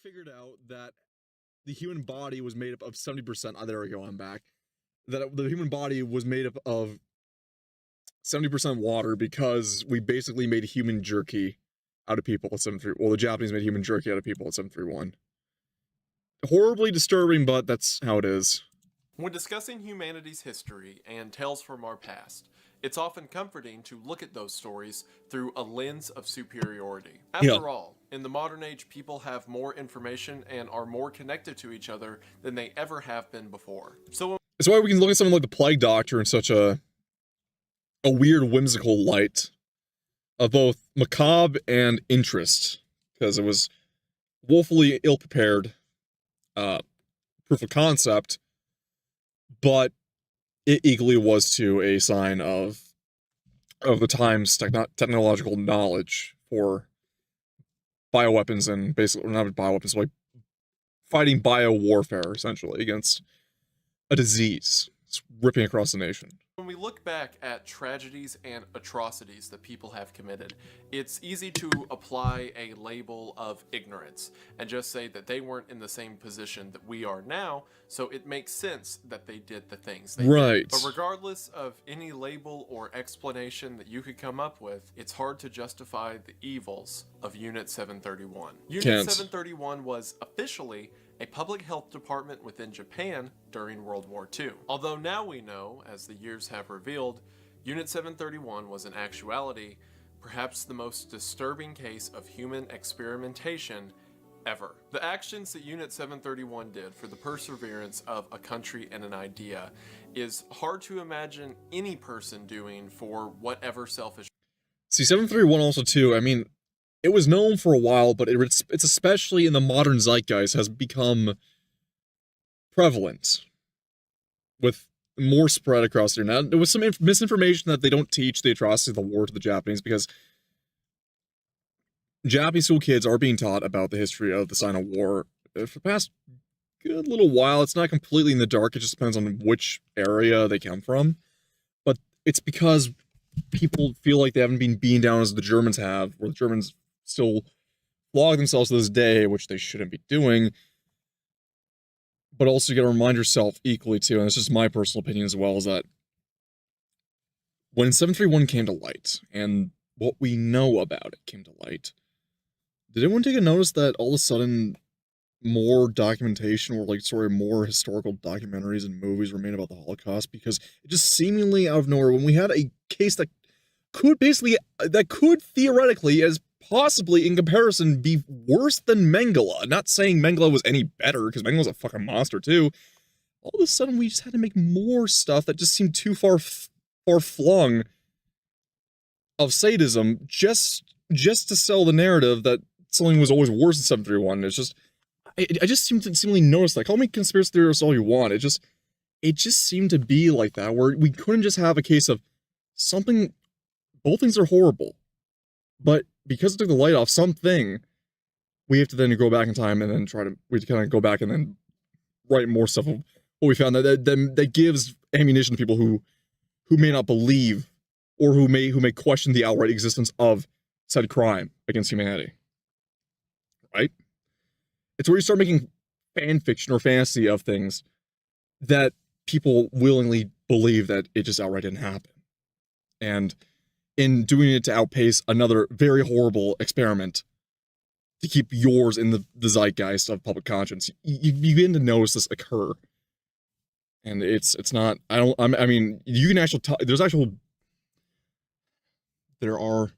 figured out that the human body was made up of 70%. Oh, there we go, I'm back. That the human body was made up of 70% water because we basically made human jerky out of people at 731. Well, the Japanese made human jerky out of people at 731. Horribly disturbing, but that's how it is. When discussing humanity's history and tales from our past, it's often comforting to look at those stories through a lens of superiority. After all, in the modern age, people have more information and are more connected to each other than they ever have been before. So it's why we can look at something like the Plague Doctor in such a weird, whimsical light of both macabre and interest, because it was woefully ill-prepared proof of concept, but it equally was to a sign of the time's technological knowledge for bioweapons and basically, not bioweapons, like fighting bio-warfare, essentially, against a disease that's ripping across the nation. When we look back at tragedies and atrocities that people have committed, it's easy to apply a label of ignorance and just say that they weren't in the same position that we are now, so it makes sense that they did the things they did. But regardless of any label or explanation that you could come up with, it's hard to justify the evils of Unit 731. Unit 731 was officially a public health department within Japan during World War II. Although now we know, as the years have revealed, Unit 731 was in actuality perhaps the most disturbing case of human experimentation ever. The actions that Unit 731 did for the perseverance of a country and an idea is hard to imagine any person doing for whatever selfish... See, 731 also too, I mean, it was known for a while, but it's especially in the modern zeitgeist has become prevalent, with more spread across the internet. There was some misinformation that they don't teach the atrocity of the war to the Japanese, because Japanese school kids are being taught about the history of the Sino War for the past good little while. It's not completely in the dark, it just depends on which area they come from, but it's because people feel like they haven't been beaten down as the Germans have, where the Germans still flog themselves to this day, which they shouldn't be doing. But also, you gotta remind yourself equally, too, and it's just my personal opinion as well, is that when 731 came to light, and what we know about it came to light, did anyone take a notice that all of a sudden more documentation, or like, sorry, more historical documentaries and movies were made about the Holocaust? Because it just seemingly out of nowhere, when we had a case that could theoretically, as possibly in comparison, be worse than Mengele. Not saying Mengele was any better, because Mengele's a fucking monster too. All of a sudden, we just had to make more stuff that just seemed too far-flung of sadism, just to sell the narrative that something was always worse than 731. It's just, I just seemingly noticed, like, call me conspiracy theorist all you want. It just seemed to be like that, where we couldn't just have a case of something. Both things are horrible, but because it took the light off something, we have to then go back in time and then we kind of go back and then write more stuff of what we found that gives ammunition to people who may not believe, or who may question the outright existence of said crime against humanity. Right? It's where you start making fan fiction or fantasy of things that people willingly believe that it just outright didn't happen. And in doing it to outpace another very horrible experiment to keep yours in the zeitgeist of public conscience, you begin to notice this occur. And it's not, I mean, you can actually, there are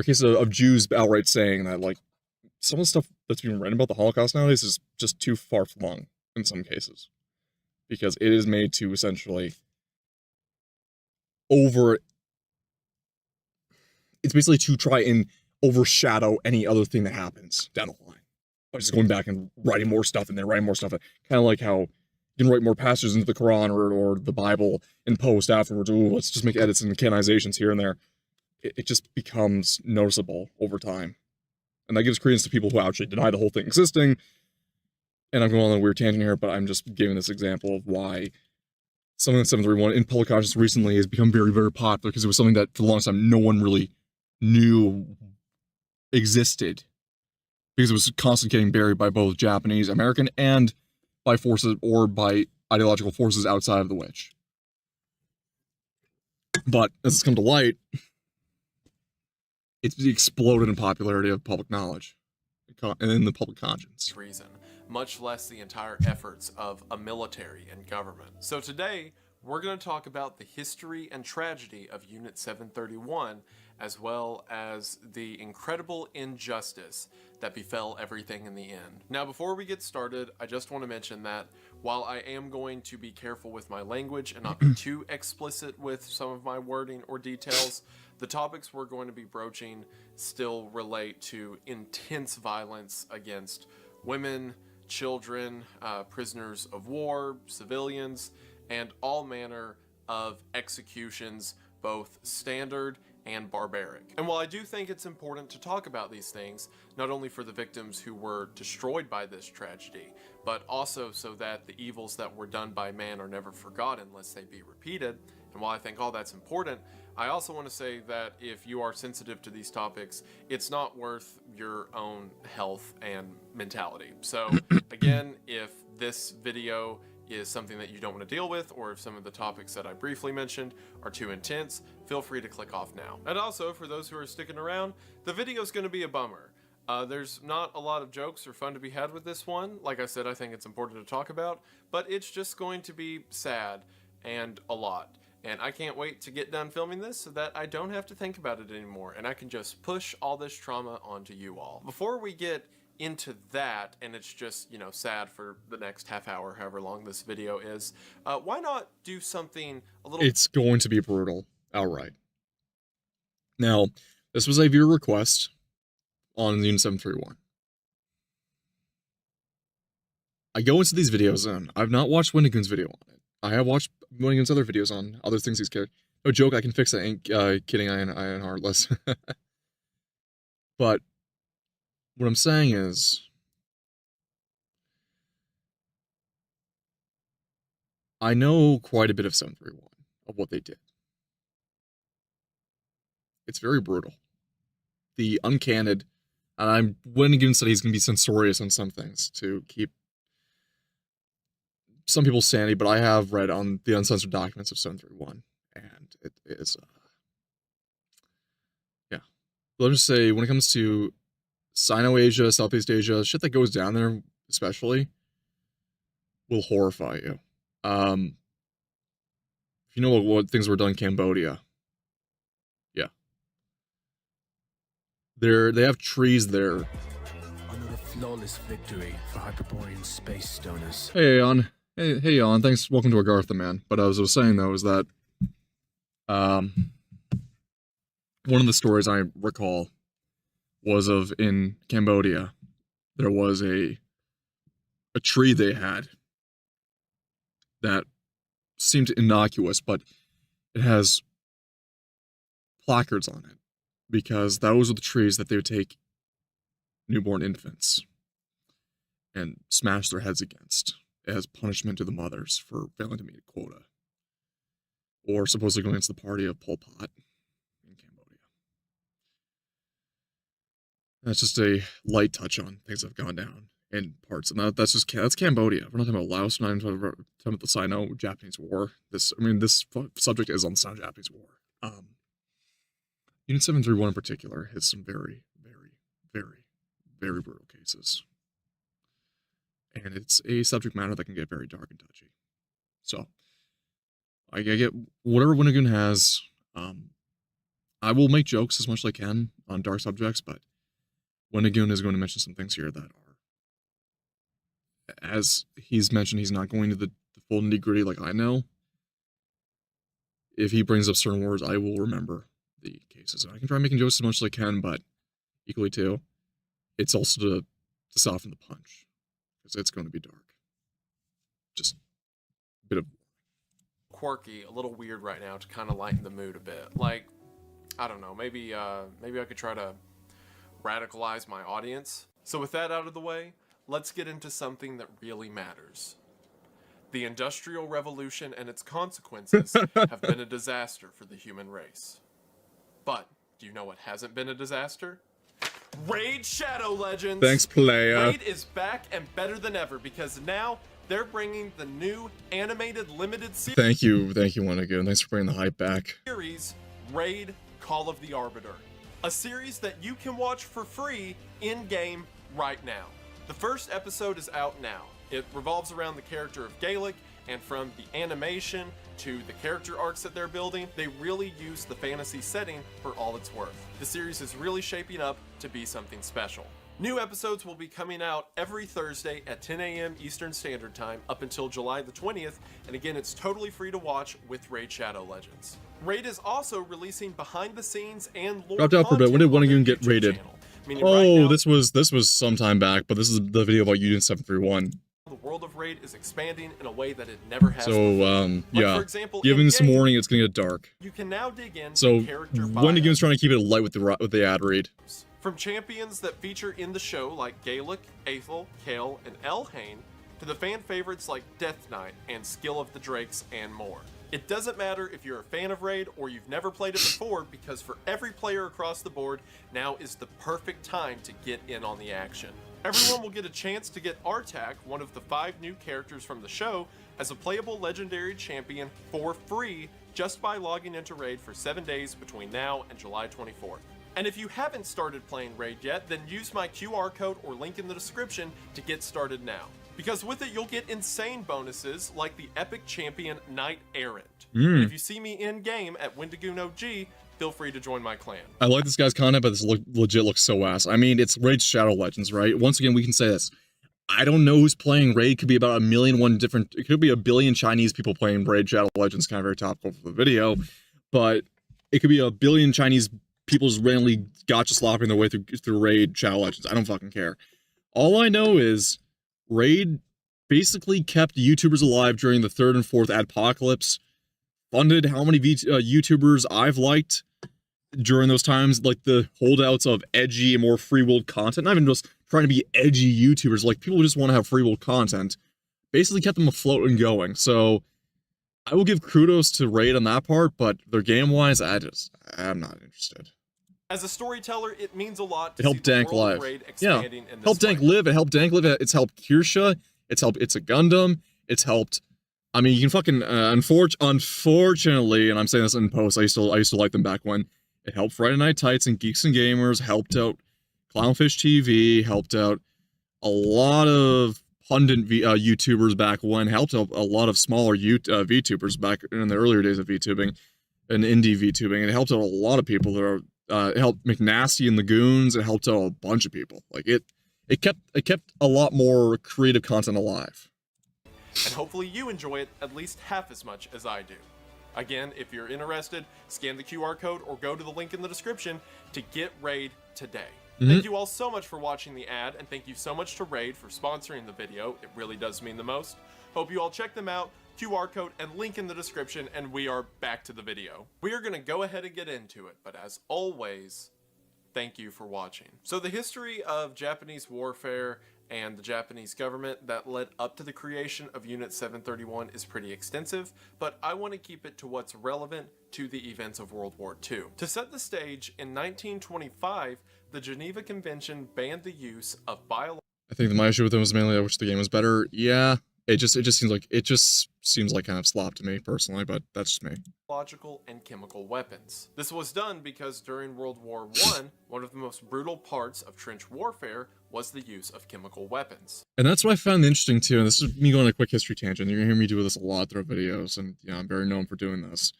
cases of Jews outright saying that, like, some of the stuff that's being written about the Holocaust nowadays is just too far-flung in some cases, because it is made to essentially it's basically to try and overshadow any other thing that happens down the line by just going back and writing more stuff and then writing more stuff. Kind of like how you can write more passages into the Quran or the Bible in post afterwards. Ooh, let's just make edits and canonizations here and there. It just becomes noticeable over time. And that gives credence to people who actually deny the whole thing existing. And I'm going on a weird tangent here, but I'm just giving this example of why something like 731 in public consciousness recently has become very, very popular, because it was something that for the longest time no one really knew existed. because it was constantly getting buried by both Japanese, American, and by forces or by ideological forces outside of the witch. But as it's come to light, it's exploded in popularity of public knowledge and in the public conscience. Reason, much less the entire efforts of a military and government. So today, we're going to talk about the history and tragedy of Unit 731, as well as the incredible injustice that befell everything in the end. Now, before we get started, I just want to mention that while I am going to be careful with my language and not be too explicit with some of my wording or details, the topics we're going to be broaching still relate to intense violence against women, children, prisoners of war, civilians, and all manner of executions, both standard and barbaric. And while I do think it's important to talk about these things, not only for the victims who were destroyed by this tragedy, but also so that the evils that were done by man are never forgotten lest they be repeated, and while I think all that's important, I also want to say that if you are sensitive to these topics, it's not worth your own health and mentality. So again, if this video is something that you don't want to deal with, or if some of the topics that I briefly mentioned are too intense, feel free to click off now. And also, for those who are sticking around, the video is going to be a bummer. There's not a lot of jokes or fun to be had with this one. Like I said, I think it's important to talk about, but it's just going to be sad and a lot. And I can't wait to get done filming this so that I don't have to think about it anymore, and I can just push all this trauma onto you all. Before we get into that, and it's just, you know, sad for the next half hour, however long this video is, why not do something a little... It's going to be brutal, outright. Now, this was a viewer request on Unit 731. I go into these videos, and I've not watched Wendigoon's video on it. I have watched Wendigoon's other videos on other things he's cared. No joke, I can fix that. Ain't kidding, I am heartless. But what I'm saying is, I know quite a bit of 731, of what they did. It's very brutal. The uncanned, and I'm Wendigoon said he's going to be censorious on some things to keep some people's sanity, but I have read on the uncensored documents of 731, and it is, yeah. Let me just say, when it comes to Sino-Asia, Southeast Asia, shit that goes down there, especially, will horrify you. If you know what things were done in Cambodia, yeah. They have trees there. Another flawless victory for Hyperborean space stoners. Hey, Aeon. Hey, Aeon. Thanks. Welcome to Agartha, man. But as I was saying, though, is that one of the stories I recall was of in Cambodia, there was a tree they had that seemed innocuous, but it has placards on it because those are the trees that they would take newborn infants and smash their heads against as punishment to the mothers for failing to meet a quota, or supposedly going against the party of Pol Pot in Cambodia. That's just a light touch on things that have gone down in parts, and that's Cambodia. We're not talking about Laos. We're not even talking about the Sino-Japanese War. This subject is on the Sino-Japanese War. Unit 731 in particular has some very, very, very, very brutal cases. And it's a subject matter that can get very dark and touchy. So, I get whatever Wendigoon has. I will make jokes as much as I can on dark subjects, but Wendigoon is going to mention some things here that are, as he's mentioned, he's not going to the full nitty-gritty like I know. If he brings up certain words, I will remember the cases. I can try making jokes as much as I can, but equally too, it's also to soften the punch. Because it's going to be dark. Just a bit of quirky, a little weird right now to kind of lighten the mood a bit. Like, I don't know, maybe I could try to radicalize my audience. So with that out of the way, let's get into something that really matters. The Industrial Revolution and its consequences have been a disaster for the human race. But do you know what hasn't been a disaster? Raid Shadow Legends. Thanks, playa. Raid is back and better than ever because now they're bringing the new animated limited Thank you, Wendigoon. Thanks for bringing the hype back. series, Raid Call of the Arbiter. A series that you can watch for free in-game right now. The first episode is out now. It revolves around the character of Gaelic, and from the animation to the character arcs that they're building, they really use the fantasy setting for all it's worth. The series is really shaping up to be something special. New episodes will be coming out every Thursday at 10 a.m. Eastern Standard Time up until July the 20th, and again, it's totally free to watch with Raid Shadow Legends. Raid is also releasing behind the scenes and lore dropped out for a bit. When did Wendigoon get YouTube raided? channel. Oh, Right now, this was some time back, but this is the video about Unit 731. the world of Raid is expanding in a way that it never has So, before. Like, yeah. for example, Given some in-game, warning, it's gonna get dark. you can now dig in So, character Wendigoon's bios. trying to keep it light with the ad read. From champions that feature in the show like Gaelic, Aethel, Kale, and Elhain, to the fan favorites like Death Knight and Skill of the Drakes and more. It doesn't matter if you're a fan of Raid or you've never played it before, because for every player across the board, now is the perfect time to get in on the action. Everyone will get a chance to get Artak, one of the 5 new characters from the show, as a playable legendary champion for free just by logging into Raid for 7 days between now and July 24th. And if you haven't started playing Raid yet, then use my QR code or link in the description to get started now. Because with it, you'll get insane bonuses like the epic champion Knight Errant. And if you see me in-game at Wendigoon OG, feel free to join my clan. I like this guy's content, but this legit looks so ass. I mean, it's Raid Shadow Legends, right? Once again, we can say this. I don't know who's playing Raid. It could be about 1,000,001 different... It could be 1 billion Chinese people playing Raid Shadow Legends, kind of very topical for the video. But it could be 1 billion Chinese people just randomly gotcha slopping their way through Raid Shadow Legends. I don't fucking care. All I know is Raid basically kept YouTubers alive during the 3rd and 4th adpocalypse, funded how many YouTubers I've liked during those times, like the holdouts of edgy and more free-willed content, not even just trying to be edgy YouTubers, like people who just want to have free-willed content, basically kept them afloat and going. So I will give kudos to Raid on that part, but their game-wise, I'm not interested. As a storyteller, it means a lot to It helped see the Dank world live. of Raid Yeah, expanding in this helped Dank way. live, it helped Dank live, it's helped Kirsha, it's helped It's a Gundam, it's helped... I mean, you can fucking, unfortunately, and I'm saying this in post, I used to like them back when, it helped Friday Night Tights and Geeks and Gamers, helped out Clownfish TV, helped out a lot of pundit YouTubers back when, helped out a lot of smaller VTubers back in the earlier days of VTubing, and indie VTubing, and it helped out a lot of people that are, it helped McNasty and the Goons, it helped out a bunch of people. Like, it kept a lot more creative content alive. And hopefully you enjoy it at least half as much as I do. Again, if you're interested, scan the QR code or go to the link in the description to get Raid today. Thank you all so much for watching the ad, and thank you so much to Raid for sponsoring the video. It really does mean the most. Hope you all check them out. QR code and link in the description, and we are back to the video. We are going to go ahead and get into it, but as always, thank you for watching. So the history of Japanese warfare and the Japanese government that led up to the creation of Unit 731 is pretty extensive, but I want to keep it to what's relevant to the events of World War II. To set the stage, in 1925, the Geneva Convention banned the use of biological... I think my issue with them was mainly I wish the game was better. Yeah, it just seems like kind of slop to me personally, but that's just me. and chemical weapons. This was done because during World War I, one of the most brutal parts of trench warfare was the use of chemical weapons. And that's what I found interesting too, and this is me going on a quick history tangent. You're gonna hear me do this a lot throughout videos, and yeah, I'm very known for doing this.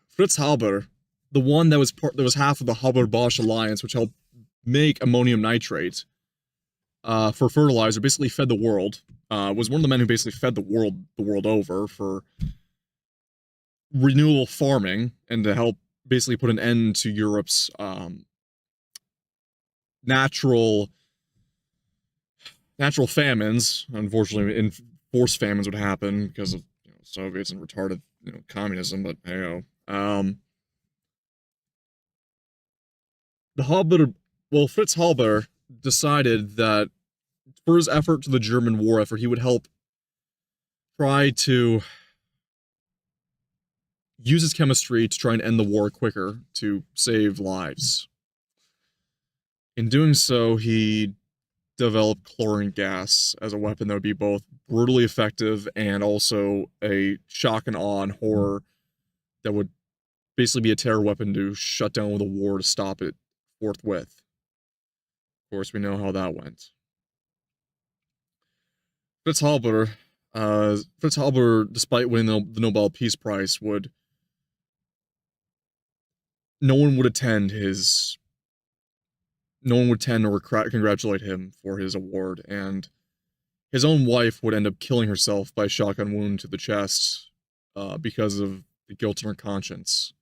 Fritz Haber, the one that was half of the Haber-Bosch alliance, which helped make ammonium nitrate for fertilizer, basically fed the world. Was one of the men who basically fed the world over for renewable farming and to help basically put an end to Europe's natural famines. Unfortunately, forced famines would happen because of Soviets and retarded communism. But hey, Fritz Haber decided that for his effort to the German war effort, he would help try to uses chemistry to try and end the war quicker to save lives. In doing so, he developed chlorine gas as a weapon that would be both brutally effective and also a shock and awe and horror that would basically be a terror weapon to shut down with a war to stop it forthwith. Of course, we know how that went. Fritz Haber, despite winning the Nobel Peace Prize, no one would attend or congratulate him for his award, and his own wife would end up killing herself by a shotgun wound to the chest because of the guilt in her conscience,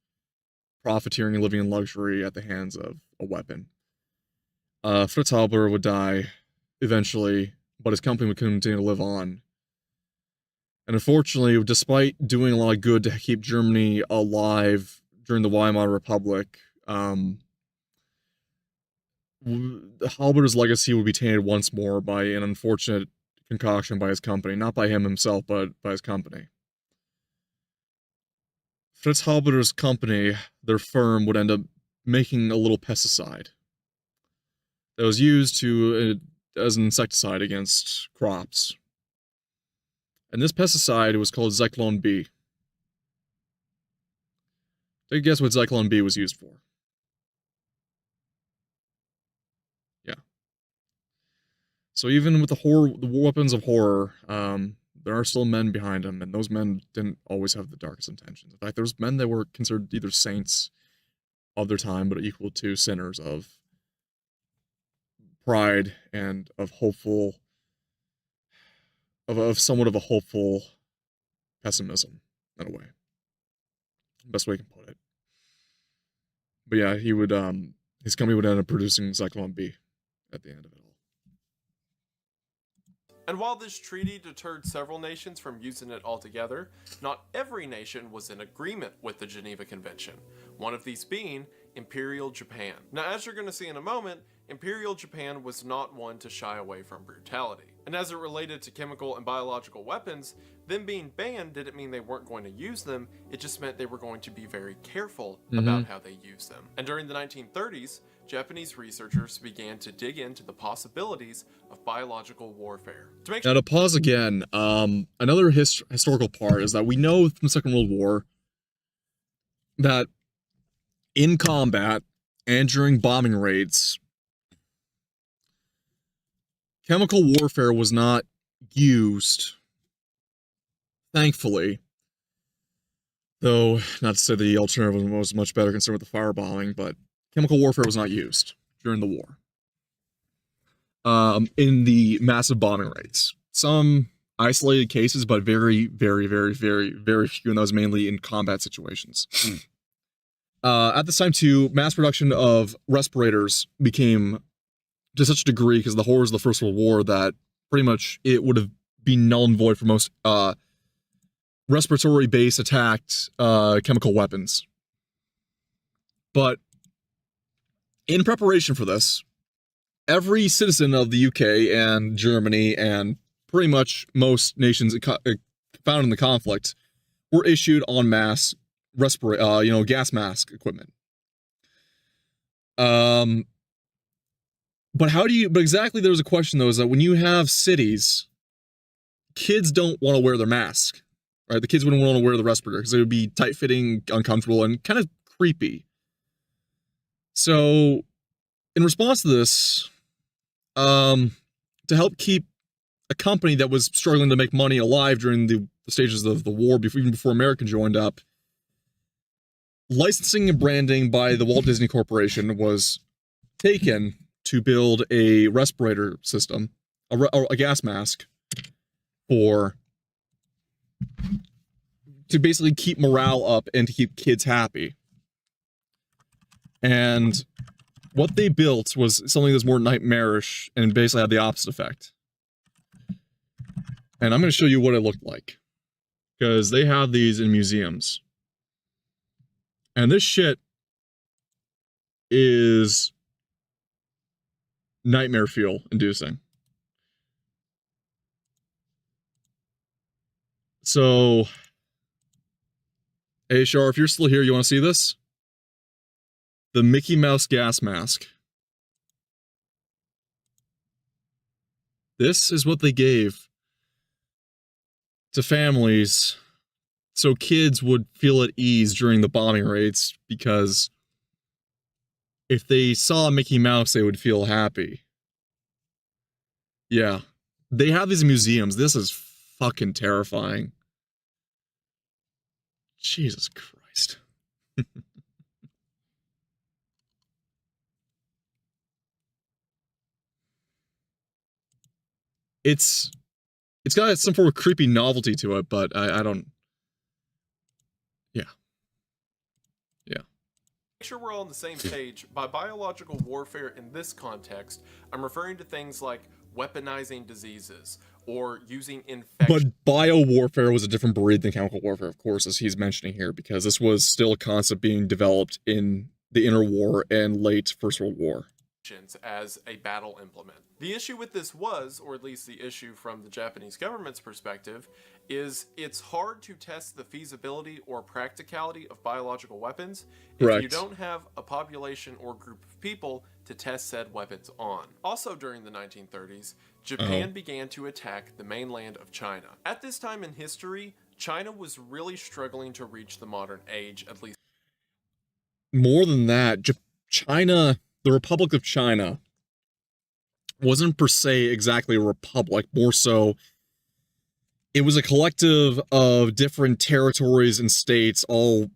profiteering and living in luxury at the hands of a weapon. Fritz Haber would die eventually, but his company would continue to live on. And unfortunately, despite doing a lot of good to keep Germany alive during the Weimar Republic, Haber's legacy would be tainted once more by an unfortunate concoction by his company. Not by him himself, but by his company. Fritz Haber's company, their firm, would end up making a little pesticide that was used as an insecticide against crops. And this pesticide was called Zyklon B. Take a guess what Zyklon B was used for. Yeah. So even with the weapons of horror, there are still men behind them, and those men didn't always have the darkest intentions. In fact, there was men that were considered either saints of their time, but equal to sinners of pride and of somewhat of a hopeful pessimism, in a way. Best way I can put it. But yeah, he would, his company would end up producing Zyklon B at the end of it all. And while this treaty deterred several nations from using it altogether, not every nation was in agreement with the Geneva Convention, one of these being Imperial Japan. Now, as you're going to see in a moment, Imperial Japan was not one to shy away from brutality. And as it related to chemical and biological weapons, them being banned didn't mean they weren't going to use them, it just meant they were going to be very careful about how they used them. And during the 1930s, Japanese researchers began to dig into the possibilities of biological warfare. Now to pause again, another historical part is that we know from the Second World War that in combat and during bombing raids, chemical warfare was not used, thankfully. Though, not to say the alternative was much better concerned with the firebombing, but chemical warfare was not used during the war. In the massive bombing raids. Some isolated cases, but very, very, very, very, very few, and that was mainly in combat situations. At this time, too, mass production of respirators became to such a degree because of the horrors of the First World War that pretty much it would have been null and void for most respiratory-based attacked chemical weapons. But in preparation for this, every citizen of the UK and Germany and pretty much most nations found in the conflict were issued en masse gas mask equipment. But exactly there was a question though, is that when you have cities, kids don't want to wear their mask, right? The kids wouldn't want to wear the respirator because it would be tight-fitting, uncomfortable, and kind of creepy. So, in response to this, to help keep a company that was struggling to make money alive during the stages of the war, even before America joined up, licensing and branding by the Walt Disney Corporation was taken to build a respirator system, a gas mask, to basically keep morale up and to keep kids happy. And what they built was something that's more nightmarish and basically had the opposite effect. And I'm going to show you what it looked like, because they have these in museums. And this shit is nightmare feel inducing. So Hey, Shar, if you're still here, you want to see this? The Mickey Mouse gas mask. This is what they gave to families so kids would feel at ease during the bombing raids, because if they saw Mickey Mouse, they would feel happy. Yeah. They have these museums. This is fucking terrifying. Jesus Christ. It's got some form of creepy novelty to it, but I don't. Yeah. Yeah. Make sure we're all on the same page. By biological warfare in this context, I'm referring to things like weaponizing diseases or using infection. But biowarfare was a different breed than chemical warfare, of course, as he's mentioning here, because this was still a concept being developed in the interwar and late First World War. As a battle implement. The issue with this was, or at least the issue from the Japanese government's perspective, is it's hard to test the feasibility or practicality of biological weapons if you don't have a population or group of people to test said weapons on. Also during the 1930s, Japan began to attack the mainland of China. At this time in history, China was really struggling to reach the modern age, at least. More than that, China, the Republic of China, wasn't per se exactly a republic, more so it was a collective of different territories and states, all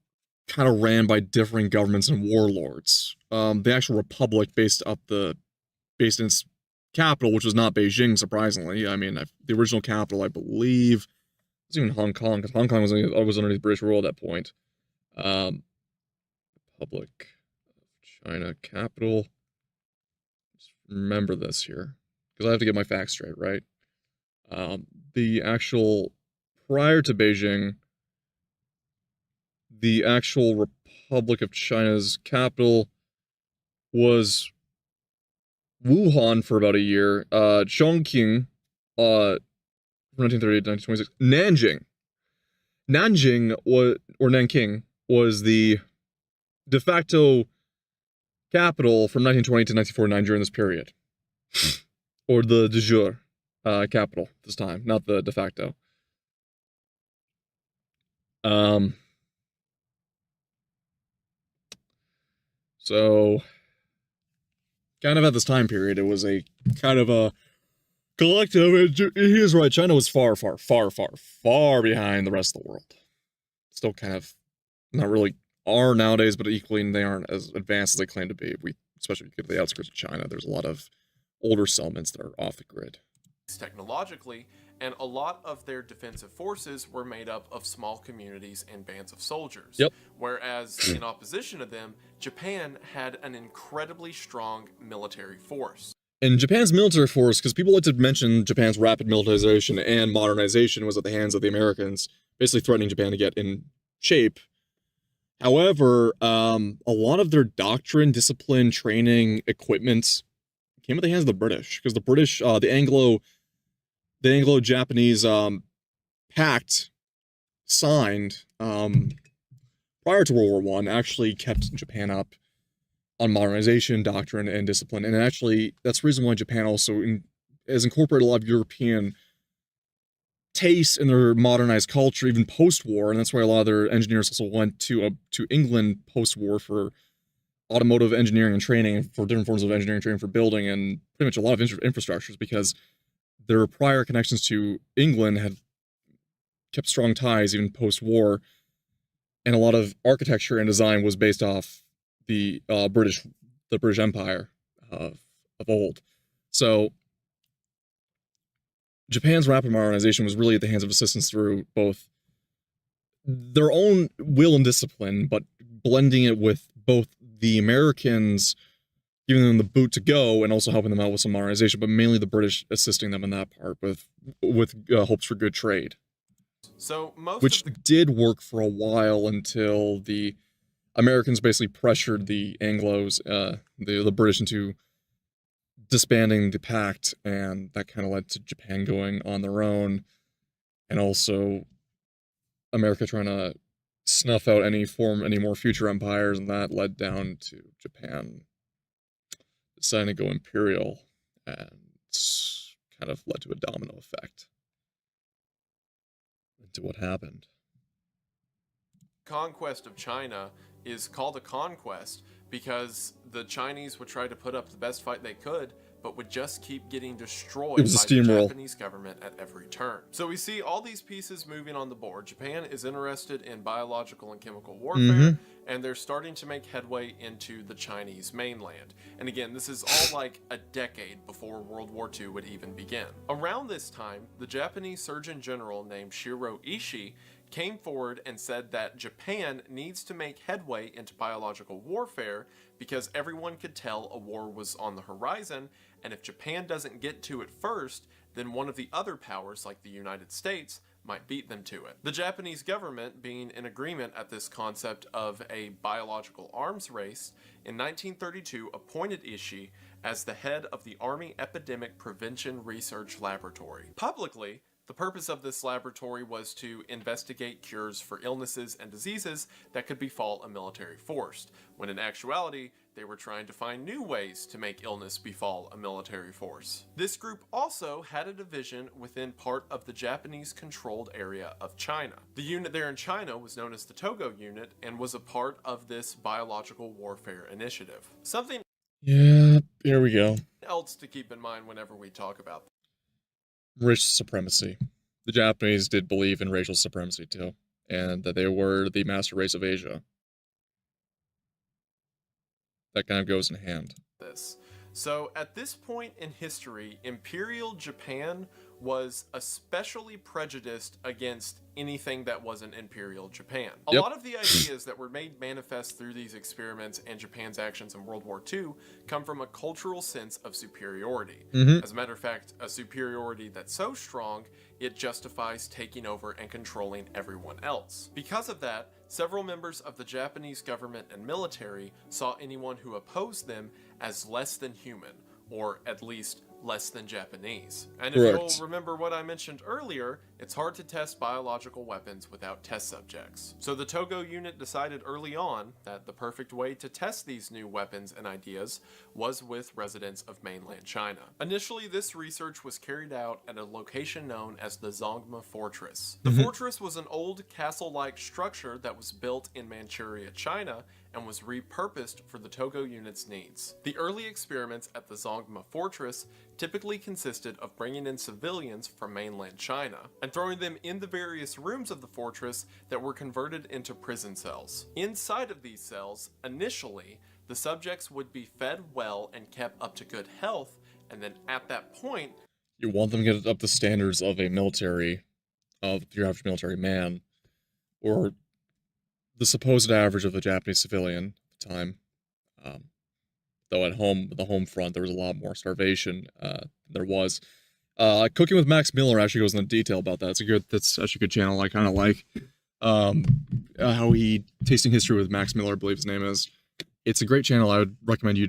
kind of ran by different governments and warlords. The actual republic based in its capital, which was not Beijing, surprisingly. I mean, the original capital, I believe, was even Hong Kong, because Hong Kong was underneath British rule at that point. Republic of China capital. Just remember this here, because I have to get my facts straight, right? The actual, prior to Beijing, the actual Republic of China's capital was Wuhan for about a year, Chongqing, from 1938 to 1926, Nanking was the de facto capital from 1920 to 1949 during this period. Or the de jure capital this time, not the de facto. So, kind of at this time period, it was a kind of a collective. He is right. China was far, far, far, far, far behind the rest of the world. Still kind of not really are nowadays, but equally they aren't as advanced as they claim to be. Especially if you get to the outskirts of China, there's a lot of older settlements that are off the grid. Technologically, and a lot of their defensive forces were made up of small communities and bands of soldiers. Yep. Whereas, in opposition to them, Japan had an incredibly strong military force. And Japan's military force, because people like to mention Japan's rapid militarization and modernization was at the hands of the Americans, basically threatening Japan to get in shape. However, a lot of their doctrine, discipline, training, equipment came at the hands of the British, because the British, the Anglo-Japanese pact signed prior to World War I actually kept Japan up on modernization, doctrine, and discipline. And actually, that's the reason why Japan also has incorporated a lot of European tastes in their modernized culture, even post-war. And that's why a lot of their engineers also went to England post-war for automotive engineering and training, for different forms of engineering training for building, and pretty much a lot of infrastructures, because their prior connections to England had kept strong ties even post-war, and a lot of architecture and design was based off the British Empire of old. So Japan's rapid modernization was really at the hands of assistance through both their own will and discipline, but blending it with both the Americans giving them the boot to go and also helping them out with some modernization, but mainly the British assisting them in that part with hopes for good trade. So which did work for a while until the Americans basically pressured the Anglos, the British, into disbanding the pact, and that kind of led to Japan going on their own, and also America trying to snuff out any more future empires, and that led down to Japan deciding to go imperial, and kind of led to a domino effect into what happened. Conquest of China is called a conquest because the Chinese would try to put up the best fight they could, but would just keep getting destroyed It was a by the steamroll. Japanese government at every turn. So we see all these pieces moving on the board. Japan is interested in biological and chemical warfare, and they're starting to make headway into the Chinese mainland. And again, this is all like a decade before World War II would even begin. Around this time, the Japanese Surgeon General named Shiro Ishii came forward and said that Japan needs to make headway into biological warfare because everyone could tell a war was on the horizon, and if Japan doesn't get to it first, then one of the other powers, like the United States, might beat them to it. The Japanese government, being in agreement at this concept of a biological arms race, in 1932 appointed Ishii as the head of the Army Epidemic Prevention Research Laboratory. Publicly, the purpose of this laboratory was to investigate cures for illnesses and diseases that could befall a military force, when in actuality, they were trying to find new ways to make illness befall a military force. This group also had a division within part of the Japanese-controlled area of China. The unit there in China was known as the Togo Unit and was a part of this biological warfare initiative. Something Yeah, here we go. else to keep in mind whenever we talk about Racial supremacy. The Japanese did believe in racial supremacy too, and that they were the master race of Asia. That kind of goes in hand. this. So at this point in history, Imperial Japan was especially prejudiced against anything that wasn't Imperial Japan. A lot of the ideas that were made manifest through these experiments and Japan's actions in World War II come from a cultural sense of superiority. As a matter of fact, a superiority that's so strong, it justifies taking over and controlling everyone else. Because of that, several members of the Japanese government and military saw anyone who opposed them as less than human, or at least less than Japanese. And if Correct. you'll remember what I mentioned earlier, it's hard to test biological weapons without test subjects. So the Togo unit decided early on that the perfect way to test these new weapons and ideas was with residents of mainland China. Initially, this research was carried out at a location known as the Zongma Fortress. The fortress was an old castle-like structure that was built in Manchuria, China, and was repurposed for the Togo unit's needs. The early experiments at the Zongma Fortress typically consisted of bringing in civilians from mainland China and throwing them in the various rooms of the fortress that were converted into prison cells. Inside of these cells, initially, the subjects would be fed well and kept up to good health, and then at that point, You want them to get up to standards of a military, of your average military man, or the supposed average of a Japanese civilian at the time. Though at home, the home front, there was a lot more starvation than there was. Cooking with Max Miller actually goes into detail about that. That's actually a good channel. I kind of like how he tasting history with Max Miller, I believe his name is. It's a great channel. I would recommend you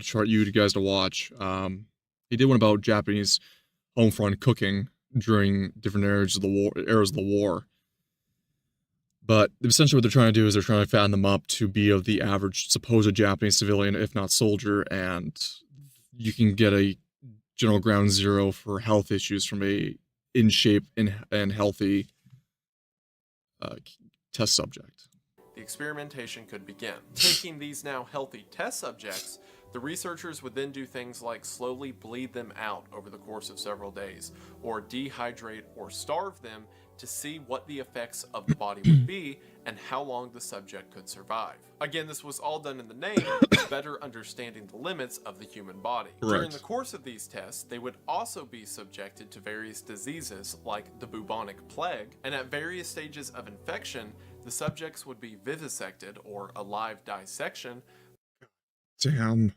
guys to watch. He did one about Japanese home front cooking during different eras of the war. But essentially what they're trying to do is they're trying to fatten them up to be of the average supposed Japanese civilian, if not soldier, and you can get a general ground zero for health issues from a in shape and healthy test subject. the experimentation could begin. Taking these now healthy test subjects, the researchers would then do things like slowly bleed them out over the course of several days, or dehydrate or starve them to see what the effects of the body would be and how long the subject could survive. Again, this was all done in the name of better understanding the limits of the human body. Correct. During the course of these tests, they would also be subjected to various diseases like the bubonic plague, and at various stages of infection, the subjects would be vivisected, or a live dissection, Damn.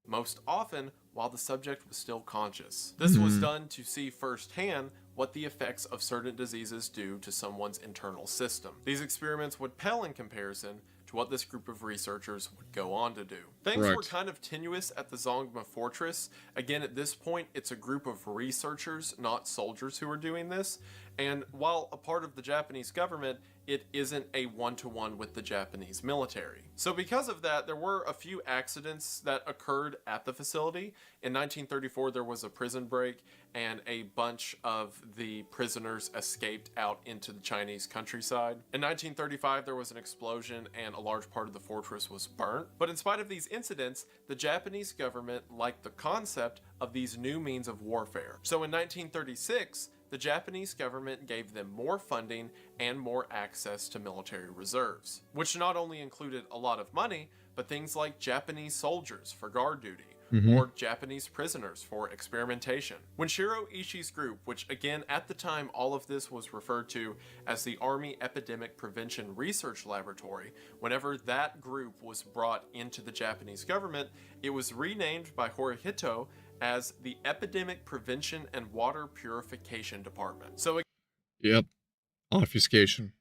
most often while the subject was still conscious. This was done to see firsthand what the effects of certain diseases do to someone's internal system. These experiments would pale in comparison to what this group of researchers would go on to do. Things were Correct. kind of tenuous at the Zongma Fortress. Again, at this point, it's a group of researchers, not soldiers, who are doing this. And while a part of the Japanese government, it isn't a one-to-one with the Japanese military. So because of that, there were a few accidents that occurred at the facility. In 1934, there was a prison break, and a bunch of the prisoners escaped out into the Chinese countryside. In 1935, there was an explosion, and a large part of the fortress was burnt. But in spite of these incidents, the Japanese government liked the concept of these new means of warfare. So in 1936, the Japanese government gave them more funding and more access to military reserves, which not only included a lot of money, but things like Japanese soldiers for guard duty, or Japanese prisoners for experimentation. When Shiro Ishii's group, which again at the time all of this was referred to as the Army Epidemic Prevention Research Laboratory, whenever that group was brought into the Japanese government, it was renamed by Hirohito as the Epidemic Prevention and Water Purification Department. So Yep. Obfuscation.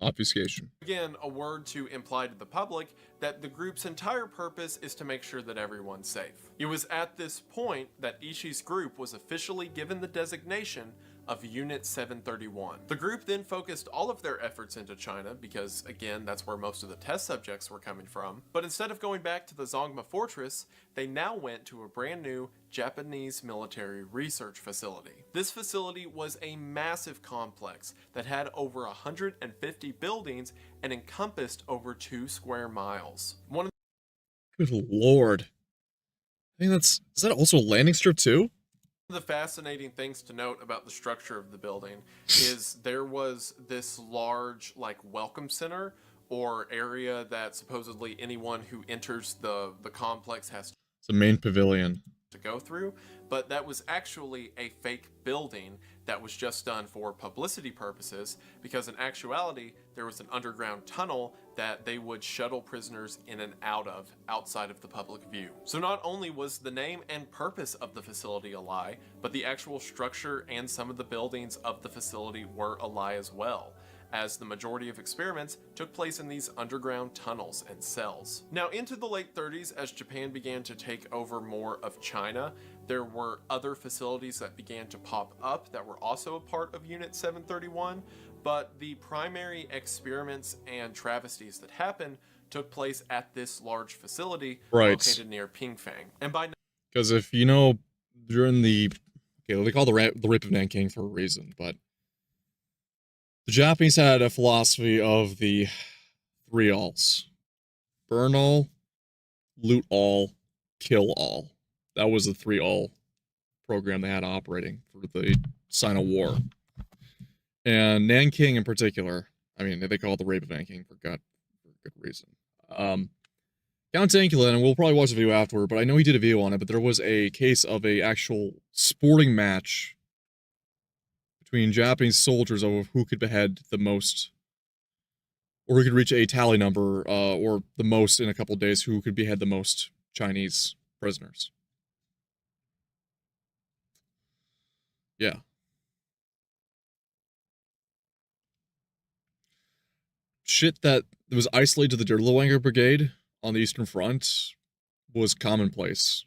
Obfuscation. again, a word to imply to the public that the group's entire purpose is to make sure that everyone's safe. It was at this point that Ishii's group was officially given the designation of Unit 731. The group then focused all of their efforts into China because, again, that's where most of the test subjects were coming from. But instead of going back to the Zongma Fortress, they now went to a brand new Japanese military research facility. This facility was a massive complex that had over 150 buildings and encompassed over 2 square miles. Good lord. I think is that also a landing strip too? One of the fascinating things to note about the structure of the building is there was this large welcome center or area that supposedly anyone who enters the complex has It's a main pavilion to go through, but that was actually a fake building that was just done for publicity purposes, because in actuality there was an underground tunnel that they would shuttle prisoners in and out of outside of the public view. So not only was the name and purpose of the facility a lie, but the actual structure and some of the buildings of the facility were a lie as well, as the majority of experiments took place in these underground tunnels and cells. Now, into the late 30s, as Japan began to take over more of China, there were other facilities that began to pop up that were also a part of Unit 731, but the primary experiments and travesties that happened took place at this large facility located near Pingfang. And by because if you know, during they call the rape of Nanking for a reason, but the Japanese had a philosophy of the 3 alls. Burn all, loot all, kill all. That was the 3 all program they had operating for the Sino War. And Nanking in particular, I mean, they call it the rape of Nanking for good reason. Count Ankula, and we'll probably watch the video afterward, but I know he did a video on it, but there was a case of a actual sporting match between Japanese soldiers over who could behead the most, or who could reach a tally number, or the most in a couple of days, who could behead the most Chinese prisoners. Yeah. Shit that was isolated to the Dirlewanger Brigade on the Eastern Front was commonplace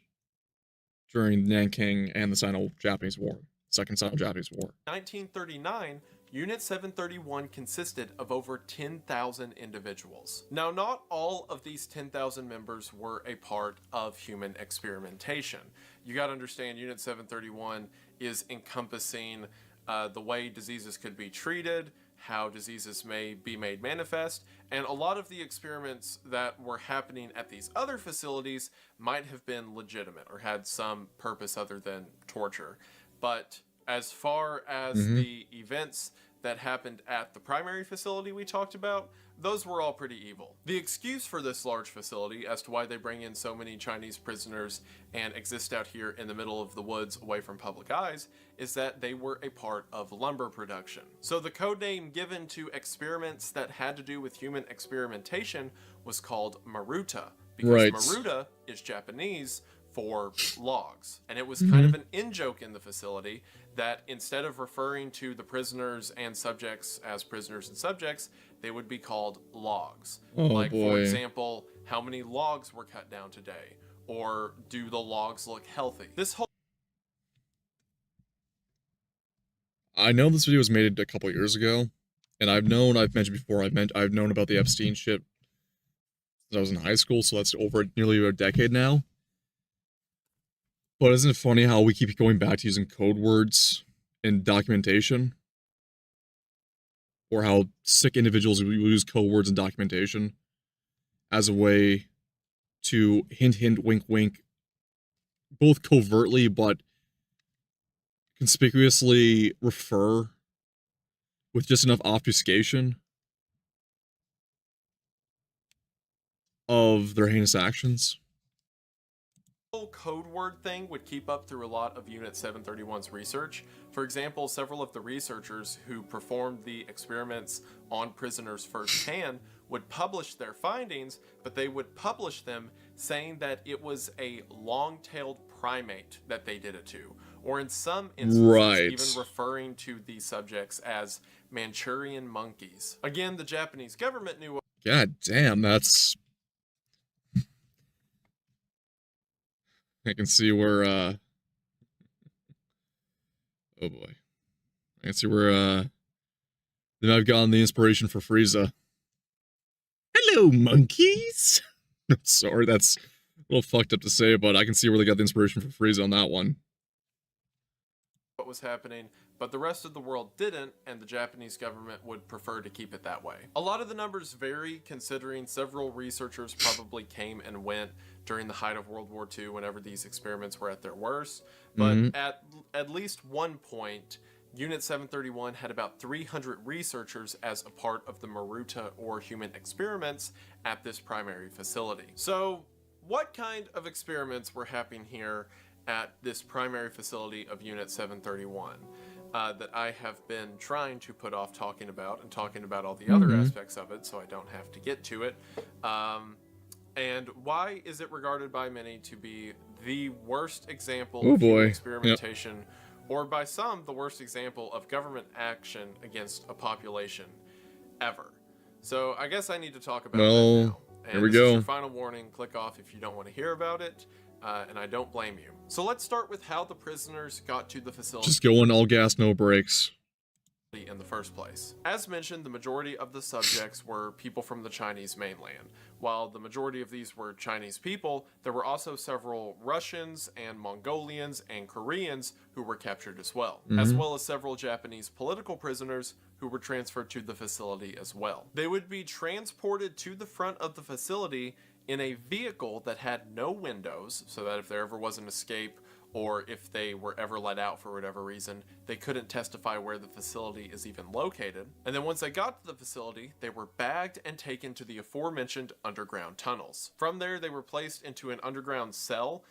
during Nanking and the Sino-Japanese War. Second Sino-Japanese War. 1939, Unit 731 consisted of over 10,000 individuals. Now, not all of these 10,000 members were a part of human experimentation. You gotta understand, Unit 731 is encompassing the way diseases could be treated, how diseases may be made manifest, and a lot of the experiments that were happening at these other facilities might have been legitimate or had some purpose other than torture. But as far as the events that happened at the primary facility we talked about, those were all pretty evil. The excuse for this large facility as to why they bring in so many Chinese prisoners and exist out here in the middle of the woods away from public eyes is that they were a part of lumber production. So the code name given to experiments that had to do with human experimentation was called Maruta, because Maruta is Japanese for logs. And it was kind of an in-joke in the facility that instead of referring to the prisoners and subjects as prisoners and subjects, they would be called logs. For example, how many logs were cut down today? Or do the logs look healthy? I know this video was made a couple years ago, And I've mentioned before, I've known about the Epstein shit since I was in high school, so that's over nearly a decade now. But isn't it funny how we keep going back to using code words in documentation? Or how sick individuals will use code words in documentation as a way to hint, hint, wink, wink, both covertly but conspicuously refer with just enough obfuscation of their heinous actions. Whole code word thing would keep up through a lot of Unit 731's research. For example, several of the researchers who performed the experiments on prisoners firsthand would publish their findings, but they would publish them saying that it was a long-tailed primate that they did it to, or in some instances even referring to these subjects as Manchurian monkeys. Again, the Japanese government knew. God damn, that's... I can see where, oh boy. I can see where, they might have gotten the inspiration for Frieza. Hello, monkeys! Sorry, that's a little fucked up to say, but I can see where they got the inspiration for Frieza on that one. What was happening, but the rest of the world didn't, and the Japanese government would prefer to keep it that way. A lot of the numbers vary, considering several researchers probably came and went during the height of World War II whenever these experiments were at their worst, but at least one point, Unit 731 had about 300 researchers as a part of the Maruta or human experiments at this primary facility. So what kind of experiments were happening here at this primary facility of Unit 731 that I have been trying to put off talking about and talking about all the other aspects of it so I don't have to get to it. And why is it regarded by many to be the worst example of human experimentation, or by some, the worst example of government action against a population ever? So I guess I need to talk about that now. And here we this go. is your final warning. Click off if you don't want to hear about it, and I don't blame you. So let's start with how the prisoners got to the facility. Just going all gas, no brakes. In the first place. As mentioned, the majority of the subjects were people from the Chinese mainland. While the majority of these were Chinese people, there were also several Russians and Mongolians and Koreans who were captured as well as several Japanese political prisoners who were transferred to the facility as well. They would be transported to the front of the facility in a vehicle that had no windows, so that if there ever was an escape or if they were ever let out for whatever reason, they couldn't testify where the facility is even located. And then once they got to the facility, they were bagged and taken to the aforementioned underground tunnels. From there, they were placed into an underground cell.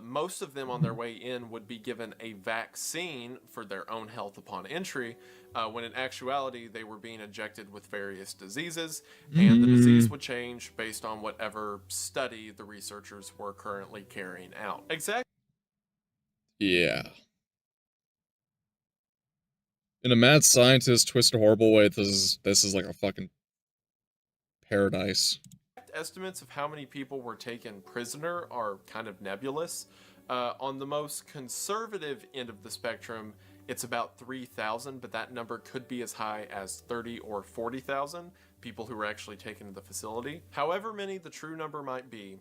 Most of them on their way in would be given a vaccine for their own health upon entry, when in actuality they were being injected with various diseases, and the disease would change based on whatever study the researchers were currently carrying out. Exactly. Yeah. In a mad scientist, twisted horrible way, this is like a fucking paradise. Estimates of how many people were taken prisoner are kind of nebulous. On the most conservative end of the spectrum, it's about 3,000, but that number could be as high as 30 or 40,000 people who were actually taken to the facility. However many the true number might be,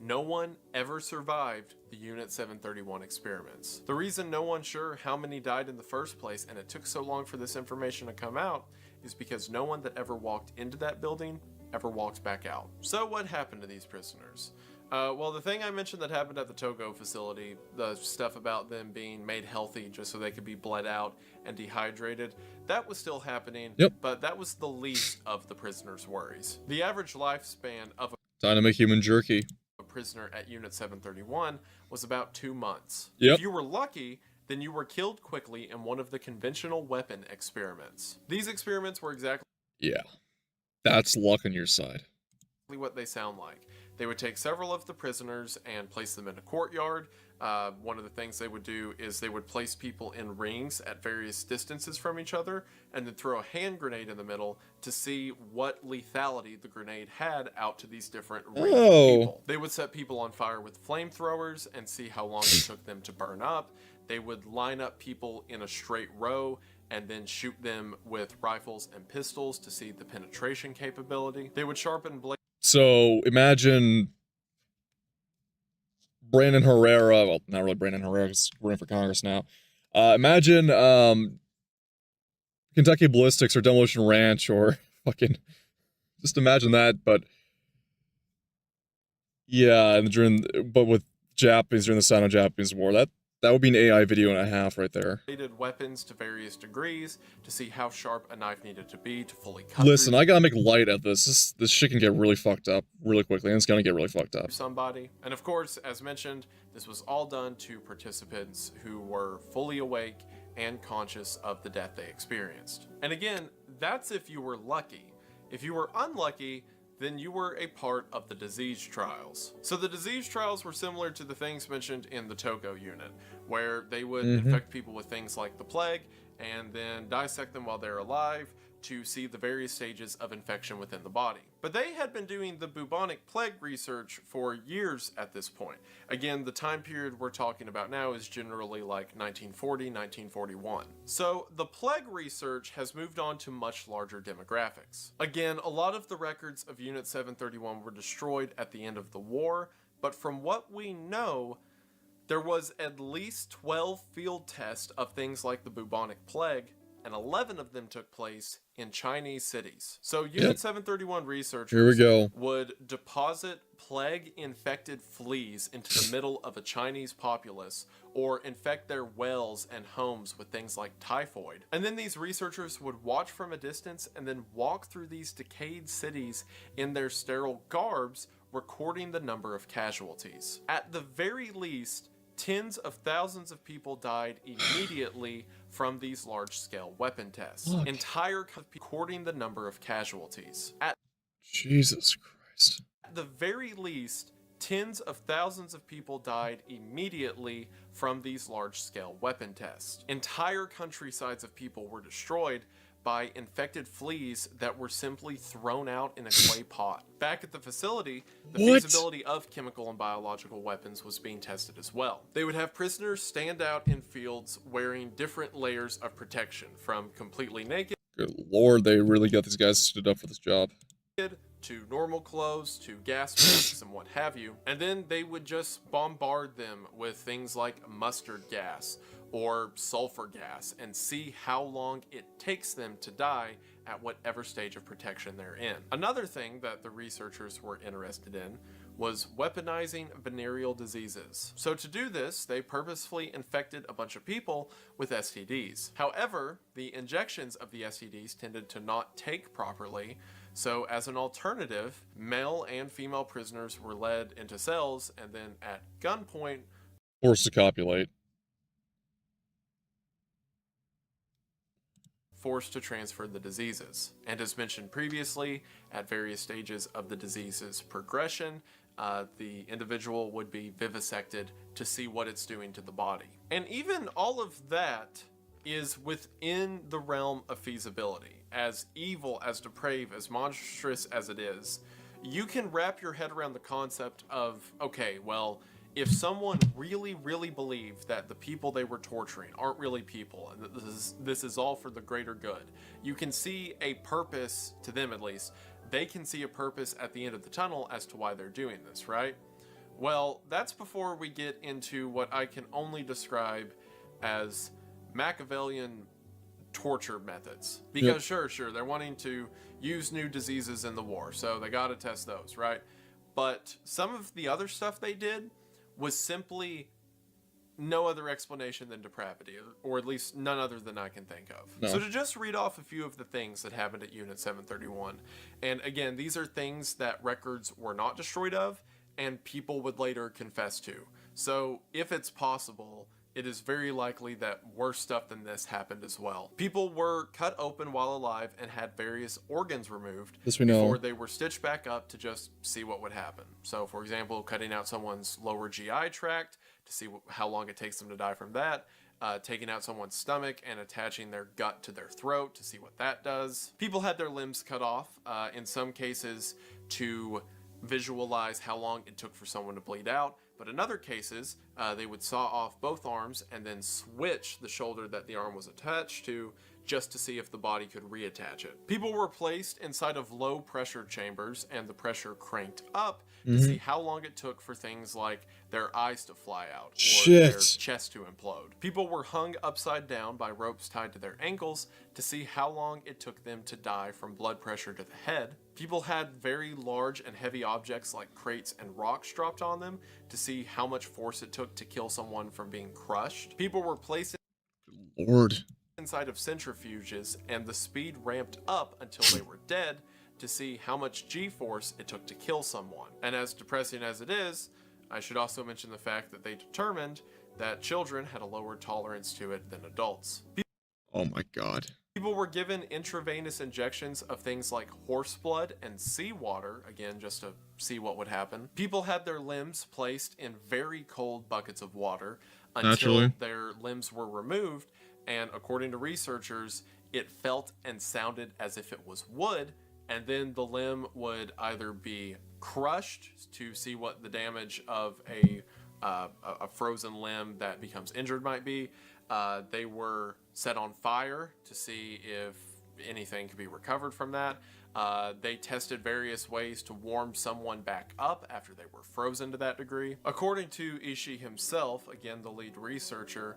no one ever survived the Unit 731 experiments. The reason no one's sure how many died in the first place, and it took so long for this information to come out, is because no one that ever walked into that building ever walked back out. So what happened to these prisoners? Well, the thing I mentioned that happened at the Togo facility, the stuff about them being made healthy just so they could be bled out and dehydrated, that was still happening, but that was the least of the prisoners' worries. The average lifespan of Time to make human jerky. A prisoner at Unit 731 was about 2 months. Yep. If you were lucky, then you were killed quickly in one of the conventional weapon experiments. These experiments were exactly that's luck on your side. What they sound like. They would take several of the prisoners and place them in a courtyard. One of the things they would do is they would place people in rings at various distances from each other and then throw a hand grenade in the middle to see what lethality the grenade had out to these different rings of people. They would set people on fire with flamethrowers and see how long it took them to burn up. They would line up people in a straight row and then shoot them with rifles and pistols to see the penetration capability. They would sharpen blades. So imagine Brandon Herrera. Well, not really Brandon Herrera, because we're running for Congress now. Imagine Kentucky Ballistics or Demolition Ranch or fucking. Just imagine that, but yeah, but with Japanese during the Sino-Japanese War, that would be an AI video and a half right there. Weapons to various degrees to see how sharp a knife needed to be to fully cut Listen, I gotta make light of this. This shit can get really fucked up really quickly, and it's gonna get really fucked up. Somebody. And of course, as mentioned, this was all done to participants who were fully awake and conscious of the death they experienced. And again, that's if you were lucky. If you were unlucky, then you were a part of the disease trials. So the disease trials were similar to the things mentioned in the Togo unit, where they would infect people with things like the plague and then dissect them while they're alive to see the various stages of infection within the body. But they had been doing the bubonic plague research for years at this point. Again, the time period we're talking about now is generally like 1940, 1941. So the plague research has moved on to much larger demographics. Again, a lot of the records of Unit 731 were destroyed at the end of the war, but from what we know, there was at least 12 field tests of things like the bubonic plague, and 11 of them took place in Chinese cities. So Unit 731 researchers would deposit plague-infected fleas into the middle of a Chinese populace or infect their wells and homes with things like typhoid. And then these researchers would watch from a distance and then walk through these decayed cities in their sterile garbs, recording the number of casualties. At the very least, tens of thousands of people died immediately from these large-scale weapon tests. Entire recording the number of casualties. At Jesus Christ. the very least, tens of thousands of people died immediately from these large-scale weapon tests. Entire countrysides of people were destroyed by infected fleas that were simply thrown out in a clay pot. Back at the facility, the feasibility of chemical and biological weapons was being tested as well. They would have prisoners stand out in fields wearing different layers of protection, from completely naked, Good lord, they really got these guys stood up for this job, to normal clothes, to gas masks and what have you. And then they would just bombard them with things like mustard gas or sulfur gas and see how long it takes them to die at whatever stage of protection they're in. Another thing that the researchers were interested in was weaponizing venereal diseases. So to do this, they purposefully infected a bunch of people with STDs. However, the injections of the STDs tended to not take properly, so as an alternative, male and female prisoners were led into cells and then at gunpoint forced to copulate. Forced to transfer the diseases. And as mentioned previously, at various stages of the disease's progression, the individual would be vivisected to see what it's doing to the body. And even all of that is within the realm of feasibility. As evil, as depraved, as monstrous as it is, you can wrap your head around the concept of, okay, well, if someone really, really believed that the people they were torturing aren't really people, and that this is all for the greater good, you can see a purpose, to them at least, they can see a purpose at the end of the tunnel as to why they're doing this, right? Well, that's before we get into what I can only describe as Machiavellian torture methods. Because sure, they're wanting to use new diseases in the war, so they gotta test those, right? But some of the other stuff they did was simply no other explanation than depravity, or at least none other than I can think of. No. So to just read off a few of the things that happened at Unit 731, and again, these are things that records were not destroyed of, and people would later confess to. So if it's possible, it is very likely that worse stuff than this happened as well. People were cut open while alive and had various organs removed before they were stitched back up to just see what would happen. So, for example, cutting out someone's lower GI tract to see how long it takes them to die from that, taking out someone's stomach and attaching their gut to their throat to see what that does. People had their limbs cut off, in some cases to visualize how long it took for someone to bleed out. But in other cases, they would saw off both arms and then switch the shoulder that the arm was attached to just to see if the body could reattach it. People were placed inside of low pressure chambers and the pressure cranked up to see how long it took for things like their eyes to fly out or their chest to implode. People were hung upside down by ropes tied to their ankles to see how long it took them to die from blood pressure to the head. People had very large and heavy objects like crates and rocks dropped on them to see how much force it took to kill someone from being crushed. People were placed inside of centrifuges, and the speed ramped up until they were dead to see how much G-force it took to kill someone. And as depressing as it is, I should also mention the fact that they determined that children had a lower tolerance to it than adults. Oh my god. People were given intravenous injections of things like horse blood and seawater, again, just to see what would happen. People had their limbs placed in very cold buckets of water until their limbs were removed, and according to researchers, it felt and sounded as if it was wood, and then the limb would either be crushed to see what the damage of a frozen limb that becomes injured might be. They were set on fire to see if anything could be recovered from that. They tested various ways to warm someone back up after they were frozen to that degree. According to Ishii himself, again the lead researcher,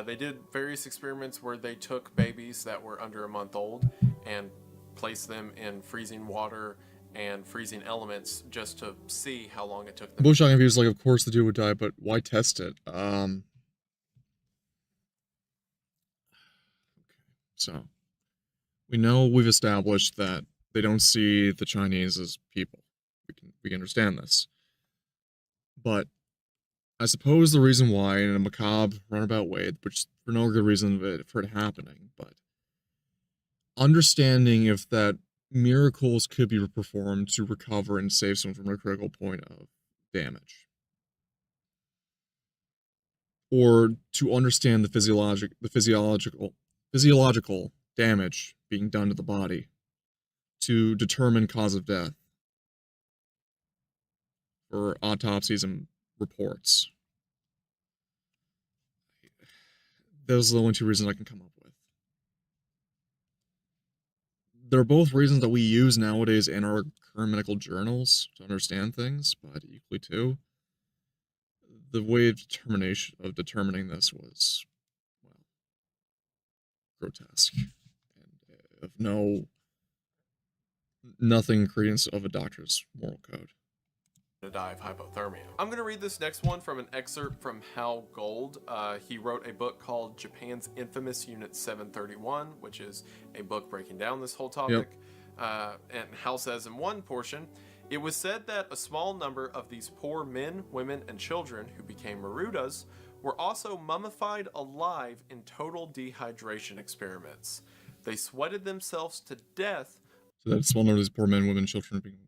they did various experiments where they took babies that were under a month old and placed them in freezing water and freezing elements just to see how long it took them. Bullshot confused, like, of course the dude would die, but why test it? Okay. So, we know we've established that they don't see the Chinese as people. We can understand this. But I suppose the reason why, in a macabre, roundabout way, which for no good reason for it happening, but understanding if that miracles could be performed to recover and save someone from a critical point of damage, or to understand the physiological damage being done to the body to determine cause of death for autopsies and reports. Those are the only two reasons I can come up with. They're both reasons that we use nowadays in our current medical journals to understand things, but equally too, the way of determining this was, well, grotesque and of nothing credence of a doctor's moral code. To die of hypothermia. I'm going to read this next one from an excerpt from Hal Gold. He wrote a book called Japan's Infamous Unit 731, which is a book breaking down this whole topic. And Hal says in one portion, it was said that a small number of these poor men, women, and children who became Marudas were also mummified alive in total dehydration experiments. They sweated themselves to death. So that small number of these poor men, women, children being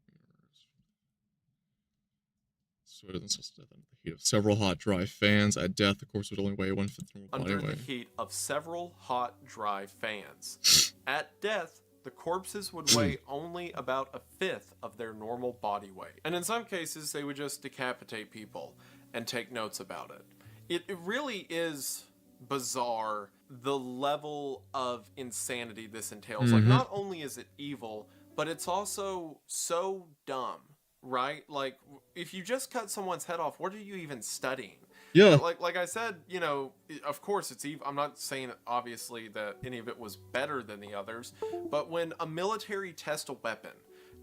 sweated themselves to death under the heat of several hot, dry fans. At death, the corpse would only weigh 1/5 normal body weight. Under the heat of several hot, dry fans. At death, the corpses would weigh only about 1/5 of their normal body weight. And in some cases, they would just decapitate people and take notes about it. It really is bizarre, the level of insanity this entails. Like, not only is it evil, but it's also so dumb. Right? Like, if you just cut someone's head off, what are you even studying? Yeah. Like I said, you know, of course it's evil. I'm not saying obviously that any of it was better than the others, but when a military tests a weapon,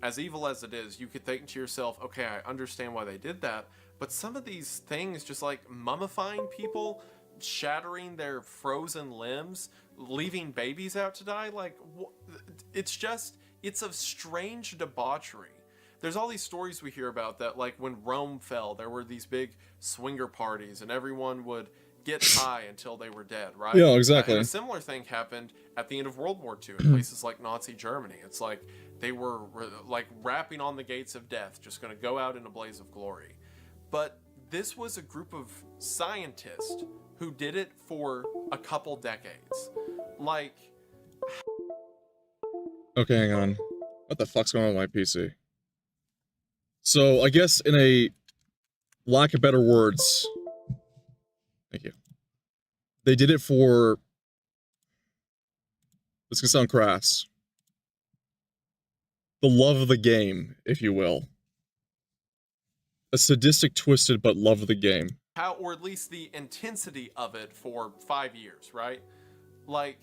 as evil as it is, you could think to yourself, okay, I understand why they did that, but some of these things, just like mummifying people, shattering their frozen limbs, leaving babies out to die, like, it's a strange debauchery. There's all these stories we hear about that, like when Rome fell, there were these big swinger parties and everyone would get high until they were dead, right? Yeah, exactly. And a similar thing happened at the end of World War II in places like Nazi Germany. It's like they were like rapping on the gates of death, just going to go out in a blaze of glory. But this was a group of scientists who did it for a couple decades. Like... Okay, hang on. What the fuck's going on with my PC? So, I guess in a lack of better words, thank you. They did it for This can sound crass. The love of the game, if you will. A sadistic, twisted, but love of the game. How, or at least the intensity of it for 5 years, right? Like,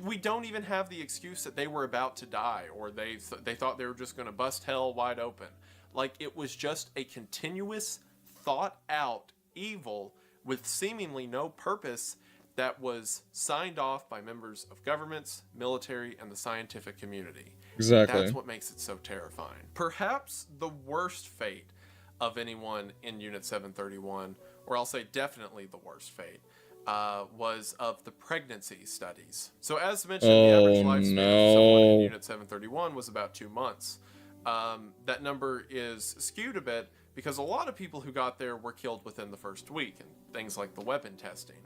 we don't even have the excuse that they were about to die, or they thought they were just going to bust hell wide open. Like, it was just a continuous, thought out evil with seemingly no purpose that was signed off by members of governments, military, and the scientific community. Exactly. That's what makes it so terrifying. Perhaps the worst fate of anyone in Unit 731, or I'll say definitely the worst fate, was of the pregnancy studies. So as mentioned, the average lifespan of someone in Unit 731 was about 2 months. That number is skewed a bit because a lot of people who got there were killed within the first week, and things like the weapon testing.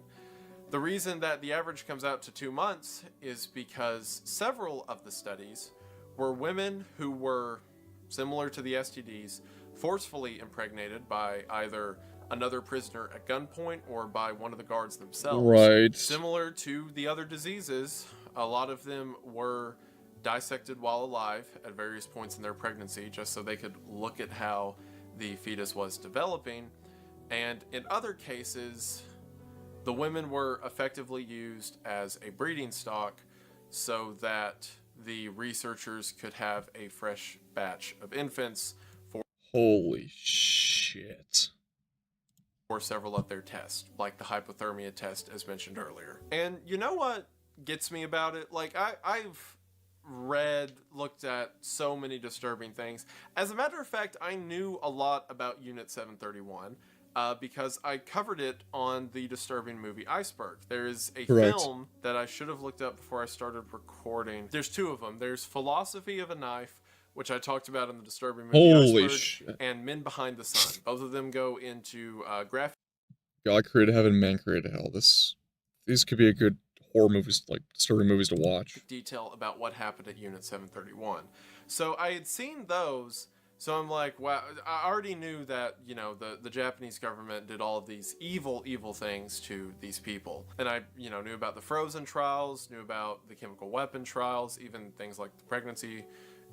The reason that the average comes out to 2 months is because several of the studies were women who were, similar to the STDs, forcefully impregnated by either another prisoner at gunpoint or by one of the guards themselves. Right. Similar to the other diseases, a lot of them were dissected while alive at various points in their pregnancy just so they could look at how the fetus was developing. And in other cases, the women were effectively used as a breeding stock so that the researchers could have a fresh batch of infants for Holy shit. several of their tests, like the hypothermia test as mentioned earlier. And you know what gets me about it? Like, I've looked at so many disturbing things. As a matter of fact, I knew a lot about Unit 731 because I covered it on the disturbing movie Iceberg. There is a film that I should have looked up before I started recording. There's 2 of them. There's Philosophy of a Knife, which I talked about in the disturbing movie Iceberg, shit. and Men Behind the Sun. Both of them go into graphic God created heaven, man created hell. These could be a good horror movies, like disturbing movies to watch. detail about what happened at Unit 731. So I had seen those, so I'm like, wow, I already knew that, you know, the Japanese government did all of these evil things to these people. And I, you know, knew about the Frozen trials, knew about the chemical weapon trials, even things like the pregnancy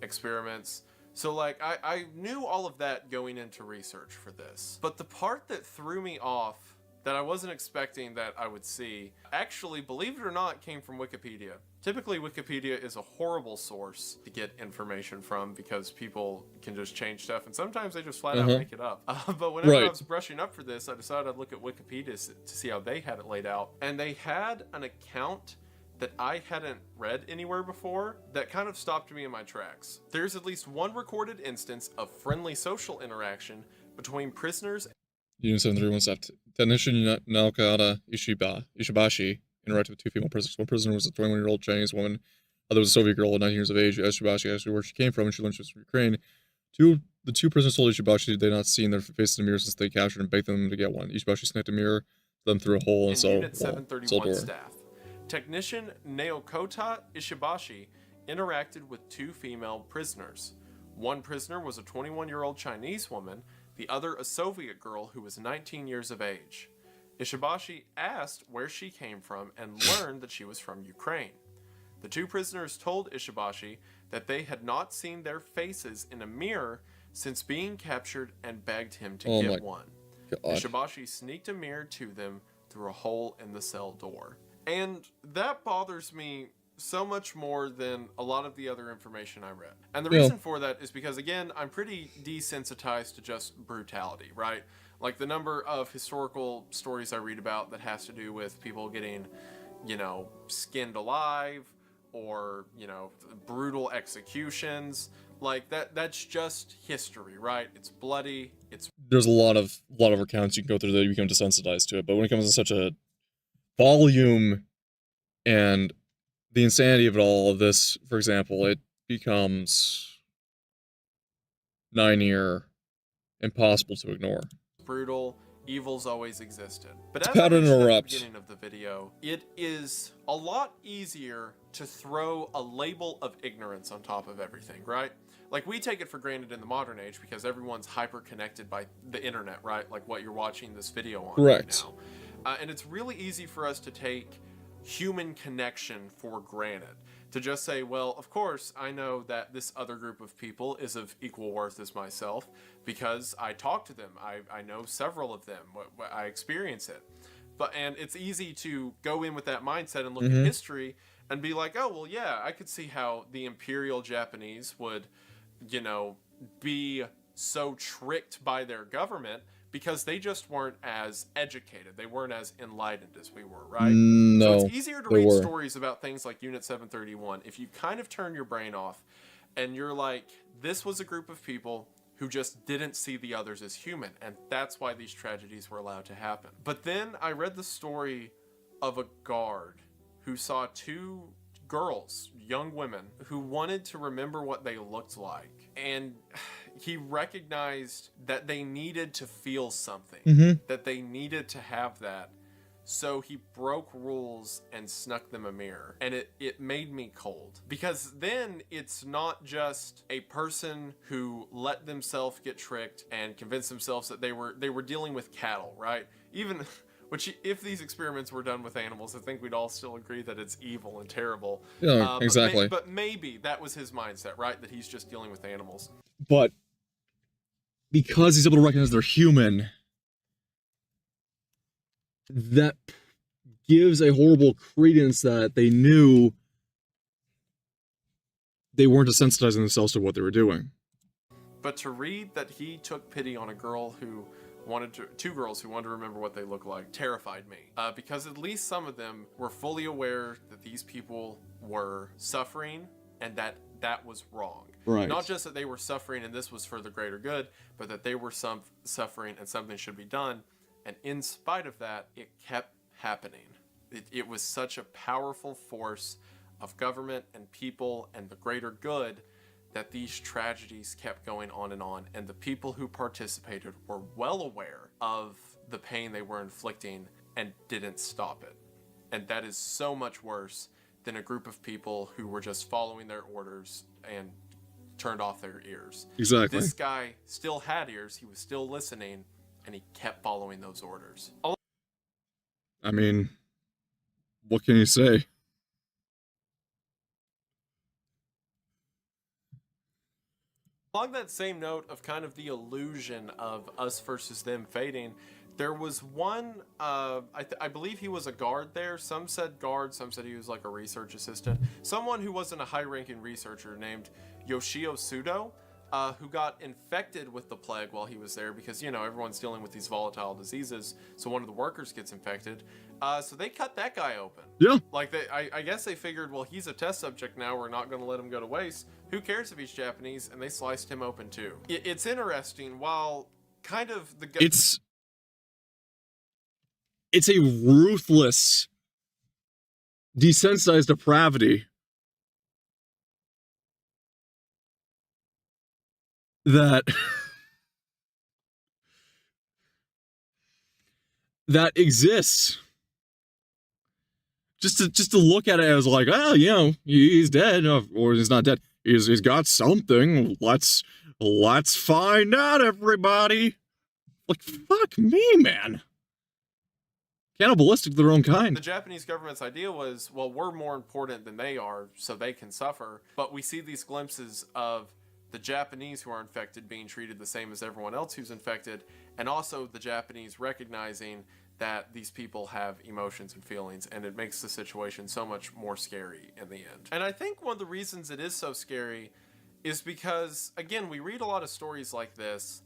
experiments. So like, I knew all of that going into research for this. But the part that threw me off, that I wasn't expecting that I would see, actually, believe it or not, came from Wikipedia. Typically, Wikipedia is a horrible source to get information from because people can just change stuff, and sometimes they just flat out make it up. But whenever I was brushing up for this, I decided I'd look at Wikipedia to see how they had it laid out. And they had an account that I hadn't read anywhere before that kind of stopped me in my tracks. There's at least one recorded instance of friendly social interaction between prisoners. Unit 731 staff technician Naokata Ishibashi interacted with 2 female prisoners. One prisoner was a 21-year-old Chinese woman. Other was a Soviet girl, 19 years of age. Ishibashi asked her where she came from, and she learned she was from Ukraine. The two prisoners told Ishibashi they had not seen their faces in a mirror since they captured and begged them to get one. Ishibashi snapped a mirror, them through a hole, and saw Unit 731 staff. Technician Naokota Ishibashi interacted with 2 female prisoners. One prisoner was a 21-year-old Chinese woman, the other a Soviet girl who was 19 years of age. Ishibashi asked where she came from and learned that she was from Ukraine. The 2 prisoners told Ishibashi that they had not seen their faces in a mirror since being captured and begged him to get one. God. Ishibashi sneaked a mirror to them through a hole in the cell door. And that bothers me so much more than a lot of the other information I read. And the reason for that is because, again, I'm pretty desensitized to just brutality, right? Like the number of historical stories I read about that has to do with people getting, you know, skinned alive or, you know, brutal executions. Like that's just history, right? It's bloody. There's a lot of accounts you can go through that you become desensitized to it, but when it comes to such a volume and the insanity of it all of this, for example, it becomes 9-year impossible to ignore. Brutal. Evil's always existed. But It's as I mentioned at the interrupt. beginning of the video, it is a lot easier to throw a label of ignorance on top of everything, right? Like, we take it for granted in the modern age because everyone's hyper connected by the internet, right? Like what you're watching this video on right now. And it's really easy for us to take human connection for granted, to just say, well, of course, I know that this other group of people is of equal worth as myself because I talk to them. I know several of them. I experience it. And it's easy to go in with that mindset and look at history and be like, oh, well, yeah, I could see how the Imperial Japanese would, be so tricked by their government because they just weren't as educated. They weren't as enlightened as we were, right? No, so it's easier to read stories about things like Unit 731 if you kind of turn your brain off and you're like, this was a group of people who just didn't see the others as human, and that's why these tragedies were allowed to happen. But then I read the story of a guard who saw two girls, young women, who wanted to remember what they looked like. And he recognized that they needed to feel something, that they needed to have that. So he broke rules and snuck them a mirror. And it made me cold. Because then it's not just a person who let themselves get tricked and convinced themselves that they were dealing with cattle, right? Which, if these experiments were done with animals, I think we'd all still agree that it's evil and terrible. Yeah, exactly. But maybe that was his mindset, right? That he's just dealing with animals. But because he's able to recognize they're human, that gives a horrible credence that they knew they weren't desensitizing themselves to what they were doing. But to read that he took pity on two girls who wanted to remember what they looked like, terrified me. Because at least some of them were fully aware that these people were suffering and that was wrong. Right. Not just that they were suffering and this was for the greater good, but that they were suffering and something should be done. And in spite of that, it kept happening. It was such a powerful force of government and people and the greater good that these tragedies kept going on. And the people who participated were well aware of the pain they were inflicting and didn't stop it. And that is so much worse than a group of people who were just following their orders and turned off their ears. Exactly. This guy still had ears. He was still listening. And he kept following those orders. I mean, what can you say? Along that same note of kind of the illusion of us versus them fading, there was one, I believe he was a guard there. Some said guard, some said he was like a research assistant. Someone who wasn't a high-ranking researcher named Yoshio Sudo. Who got infected with the plague while he was there because, everyone's dealing with these volatile diseases, so one of the workers gets infected. So they cut that guy open. Yeah. Like, I guess they figured, well, he's a test subject now, we're not going to let him go to waste. Who cares if he's Japanese? And they sliced him open too. It's interesting, while kind of the... It's a ruthless, desensitized depravity that exists. Just to look at it as like, oh, he's dead, or he's not dead. He's got something. Let's find out, everybody. Like, fuck me, man. Cannibalistic to their own kind. The Japanese government's idea was, well, we're more important than they are, so they can suffer. But we see these glimpses of the Japanese who are infected being treated the same as everyone else who's infected, and also the Japanese recognizing that these people have emotions and feelings, and it makes the situation so much more scary in the end. And I think one of the reasons it is so scary is because, again, we read a lot of stories like this,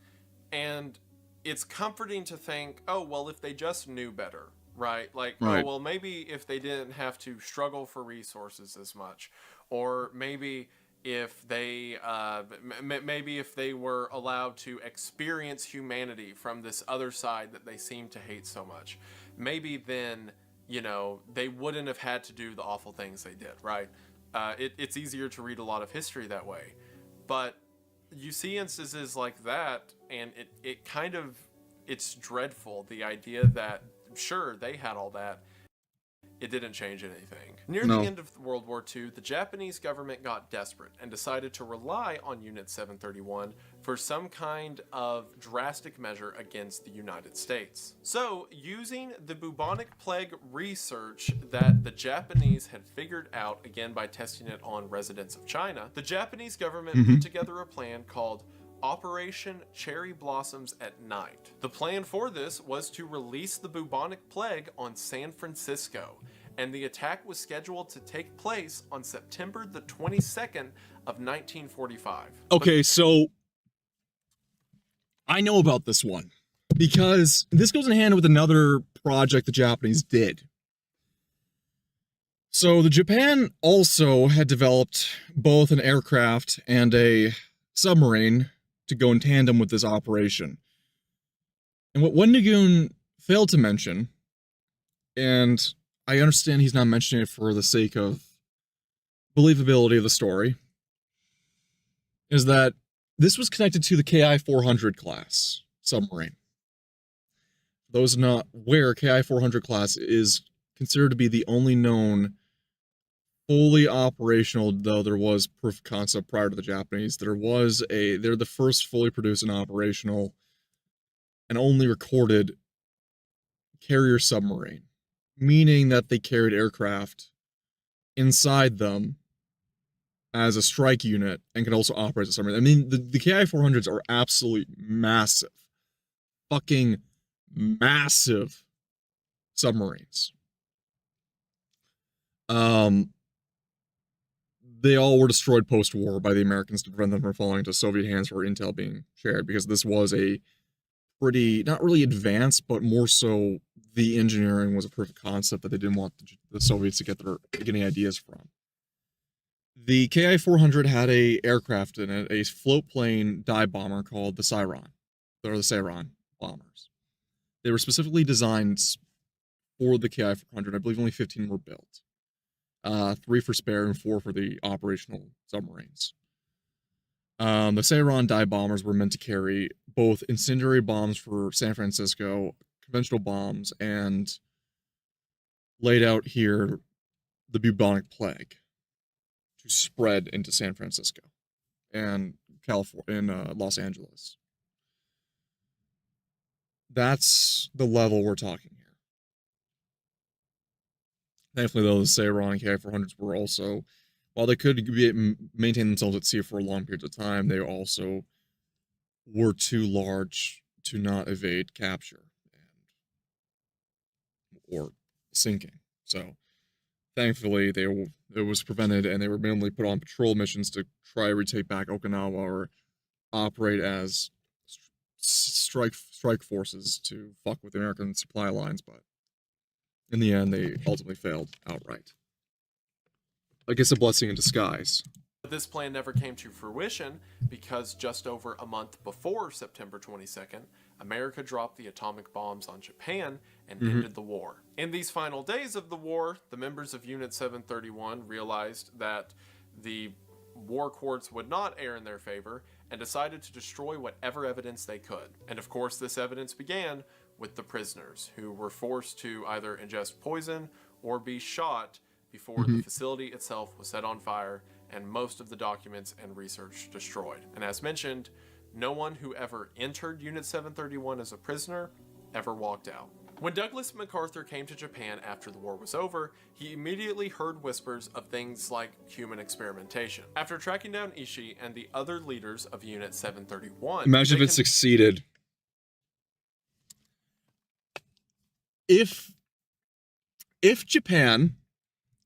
and it's comforting to think, oh, well, if they just knew better, right? Like, right. Oh, well, maybe if they didn't have to struggle for resources as much, or maybe if they were allowed to experience humanity from this other side that they seem to hate so much, maybe then, they wouldn't have had to do the awful things they did, right? It's easier to read a lot of history that way. But you see instances like that, and it's dreadful, the idea that, sure, they had all that, it didn't change anything. Near No. the end of World War II, the Japanese government got desperate and decided to rely on Unit 731 for some kind of drastic measure against the United States. So, using the bubonic plague research that the Japanese had figured out, again by testing it on residents of China, the Japanese government put together a plan called Operation Cherry Blossoms at Night. The plan for this was to release the bubonic plague on San Francisco, and the attack was scheduled to take place on September the 22nd of 1945. Okay, so I know about this one because this goes in hand with another project the Japanese did. So the Japan also had developed both an aircraft and a submarine to go in tandem with this operation. And what Wendigoon failed to mention, and I understand he's not mentioning it for the sake of believability of the story, is that this was connected to the KI-400 class submarine. For those not aware, KI-400 class is considered to be the only known fully operational, though there was proof of concept prior to the Japanese. They're the first fully produced and operational and only recorded carrier submarine, meaning that they carried aircraft inside them as a strike unit and could also operate as a submarine. I mean, the KI-400s are absolutely massive, fucking massive submarines. They all were destroyed post-war by the Americans to prevent them from falling into Soviet hands for intel being shared, because this was a pretty, not really advanced, but more so the engineering was a proof of concept that they didn't want the Soviets to get any ideas from. The KI-400 had a aircraft in it, a float plane dive bomber called the Sairon, or the Sairon bombers. They were specifically designed for the KI-400. I believe only 15 were built. 3 for spare and 4 for the operational submarines. The Sairon dive bombers were meant to carry both incendiary bombs for San Francisco, conventional bombs, and laid out here the bubonic plague to spread into San Francisco and California and Los Angeles. That's the level we're talking here. Thankfully, though, the Sairon and KI-400s were also, while they could maintain themselves at sea for long periods of time, they also were too large to not evade capture or sinking. So, thankfully, it was prevented, and they were mainly put on patrol missions to try to retake back Okinawa or operate as strike forces to fuck with the American supply lines, but in the end, they ultimately failed outright. I guess a blessing in disguise. This plan never came to fruition because just over a month before September 22nd, America dropped the atomic bombs on Japan and ended the war. In these final days of the war, the members of Unit 731 realized that the war courts would not err in their favor and decided to destroy whatever evidence they could. And of course, this evidence began with the prisoners, who were forced to either ingest poison or be shot before the facility itself was set on fire and most of the documents and research destroyed. And as mentioned, no one who ever entered Unit 731 as a prisoner ever walked out. When Douglas MacArthur came to Japan after the war was over, he immediately heard whispers of things like human experimentation. After tracking down Ishii and the other leaders of Unit 731... Imagine if it succeeded. If Japan,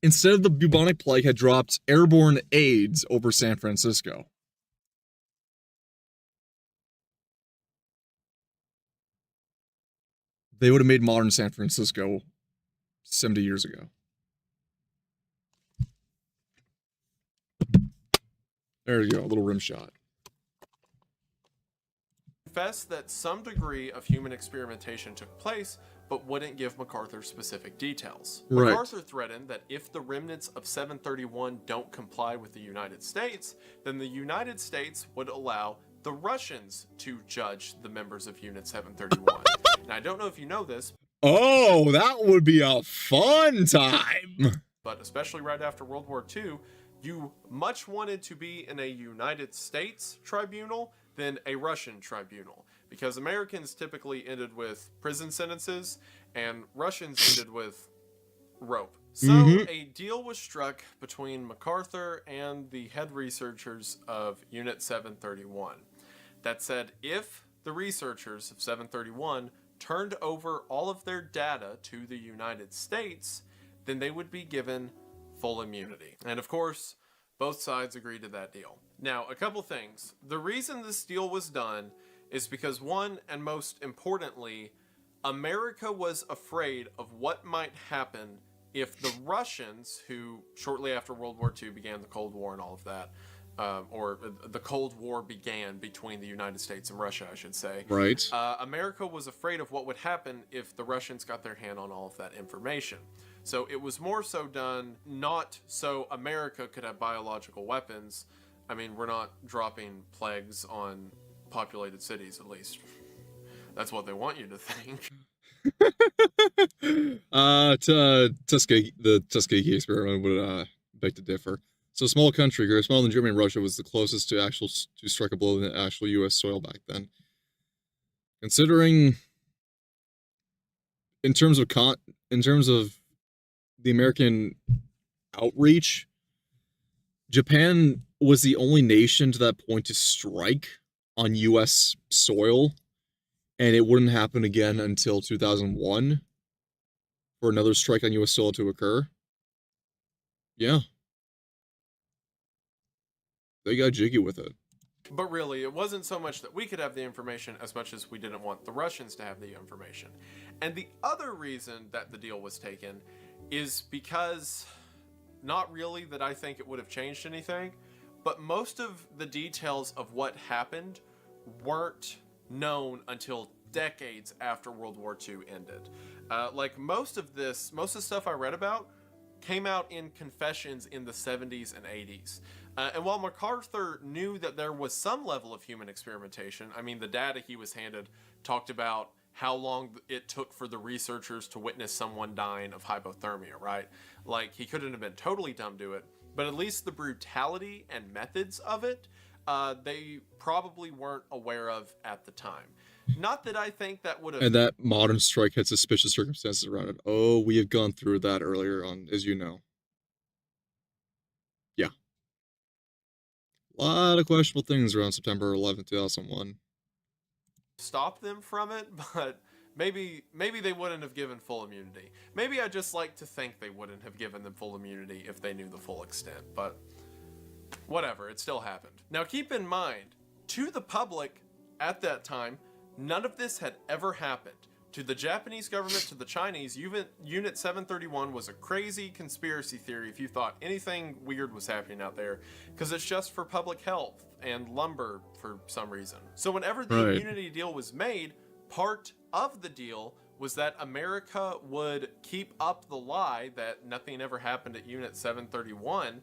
instead of the bubonic plague, had dropped airborne AIDS over San Francisco, they would have made modern San Francisco 70 years ago. There you go, a little rim shot. Confessed that some degree of human experimentation took place, but wouldn't give MacArthur specific details. Right. MacArthur threatened that if the remnants of 731 don't comply with the United States, then the United States would allow the Russians to judge the members of Unit 731. And I don't know if you know this, Oh, that would be a fun time. But especially right after World War II, you much wanted to be in a United States tribunal than a Russian tribunal, because Americans typically ended with prison sentences and Russians ended with rope. So a deal was struck between MacArthur and the head researchers of Unit 731 that said if the researchers of 731 turned over all of their data to the United States, then they would be given full immunity. And of course, both sides agreed to that deal. Now, a couple things. The reason this deal was done is because, one, and most importantly, America was afraid of what might happen if the Russians, who shortly after World War II began the Cold War and all of that, or the Cold War began between the United States and Russia, I should say. Right. America was afraid of what would happen if the Russians got their hand on all of that information. So it was more so done not so America could have biological weapons. I mean, we're not dropping plagues on populated cities, at least. That's what they want you to think. The Tuskegee experiment would beg to differ. So, a small country, very smaller than Germany and Russia, was the closest to strike a blow in actual U.S. soil back then. Considering, in terms of the American outreach, Japan was the only nation to that point to strike on U.S. soil, and it wouldn't happen again until 2001 for another strike on U.S. soil to occur. Yeah. They got jiggy with it. But really, it wasn't so much that we could have the information as much as we didn't want the Russians to have the information. And the other reason that the deal was taken is because, not really that I think it would have changed anything, but most of the details of what happened weren't known until decades after World War II ended. Like most of the stuff I read about came out in confessions in the 70s and 80s. And while MacArthur knew that there was some level of human experimentation, I mean, the data he was handed talked about how long it took for the researchers to witness someone dying of hypothermia, right? Like, he couldn't have been totally dumb to it, but at least the brutality and methods of it, they probably weren't aware of at the time. Not that I think that would have... And that modern strike had suspicious circumstances around it. Oh, we have gone through that earlier on, as you know. Yeah. A lot of questionable things around September 11th, 2001. Stop them from it, but maybe they wouldn't have given full immunity. Maybe I just like to think they wouldn't have given them full immunity if they knew the full extent, but whatever, it still happened. Now keep in mind, to the public at that time, none of this had ever happened. To the Japanese government, to the Chinese, Unit 731 was a crazy conspiracy theory if you thought anything weird was happening out there, because it's just for public health and lumber for some reason. So whenever the immunity deal was made, part of the deal was that America would keep up the lie that nothing ever happened at Unit 731,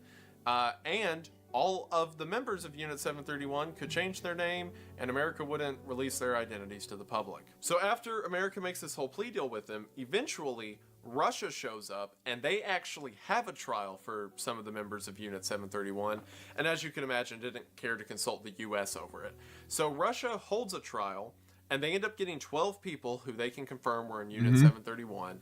and all of the members of Unit 731 could change their name, and America wouldn't release their identities to the public. So after America makes this whole plea deal with them, eventually Russia shows up, and they actually have a trial for some of the members of Unit 731, and as you can imagine, didn't care to consult the US over it. So Russia holds a trial, and they end up getting 12 people who they can confirm were in Unit 731,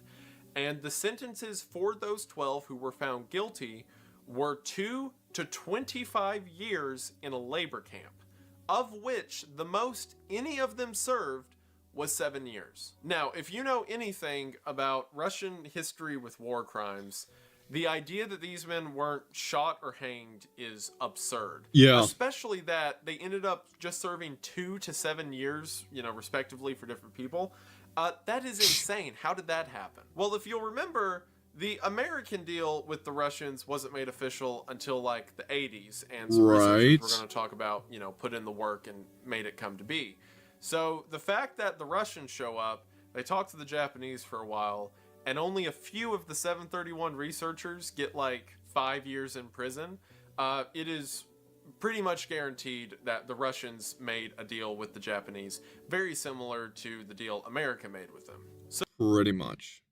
and the sentences for those 12 who were found guilty were 2 to 25 years in a labor camp, of which the most any of them served was 7 years. Now, if you know anything about Russian history with war crimes, the idea that these men weren't shot or hanged is absurd. Yeah. Especially that they ended up just serving 2 to 7 years, respectively for different people. That is insane. How did that happen? Well, if you'll remember, the American deal with the Russians wasn't made official until like the 80s, and some researchers we're going to talk about, put in the work and made it come to be. So the fact that the Russians show up, they talk to the Japanese for a while, and only a few of the 731 researchers get like 5 years in prison, it is pretty much guaranteed that the Russians made a deal with the Japanese very similar to the deal America made with them. Pretty much.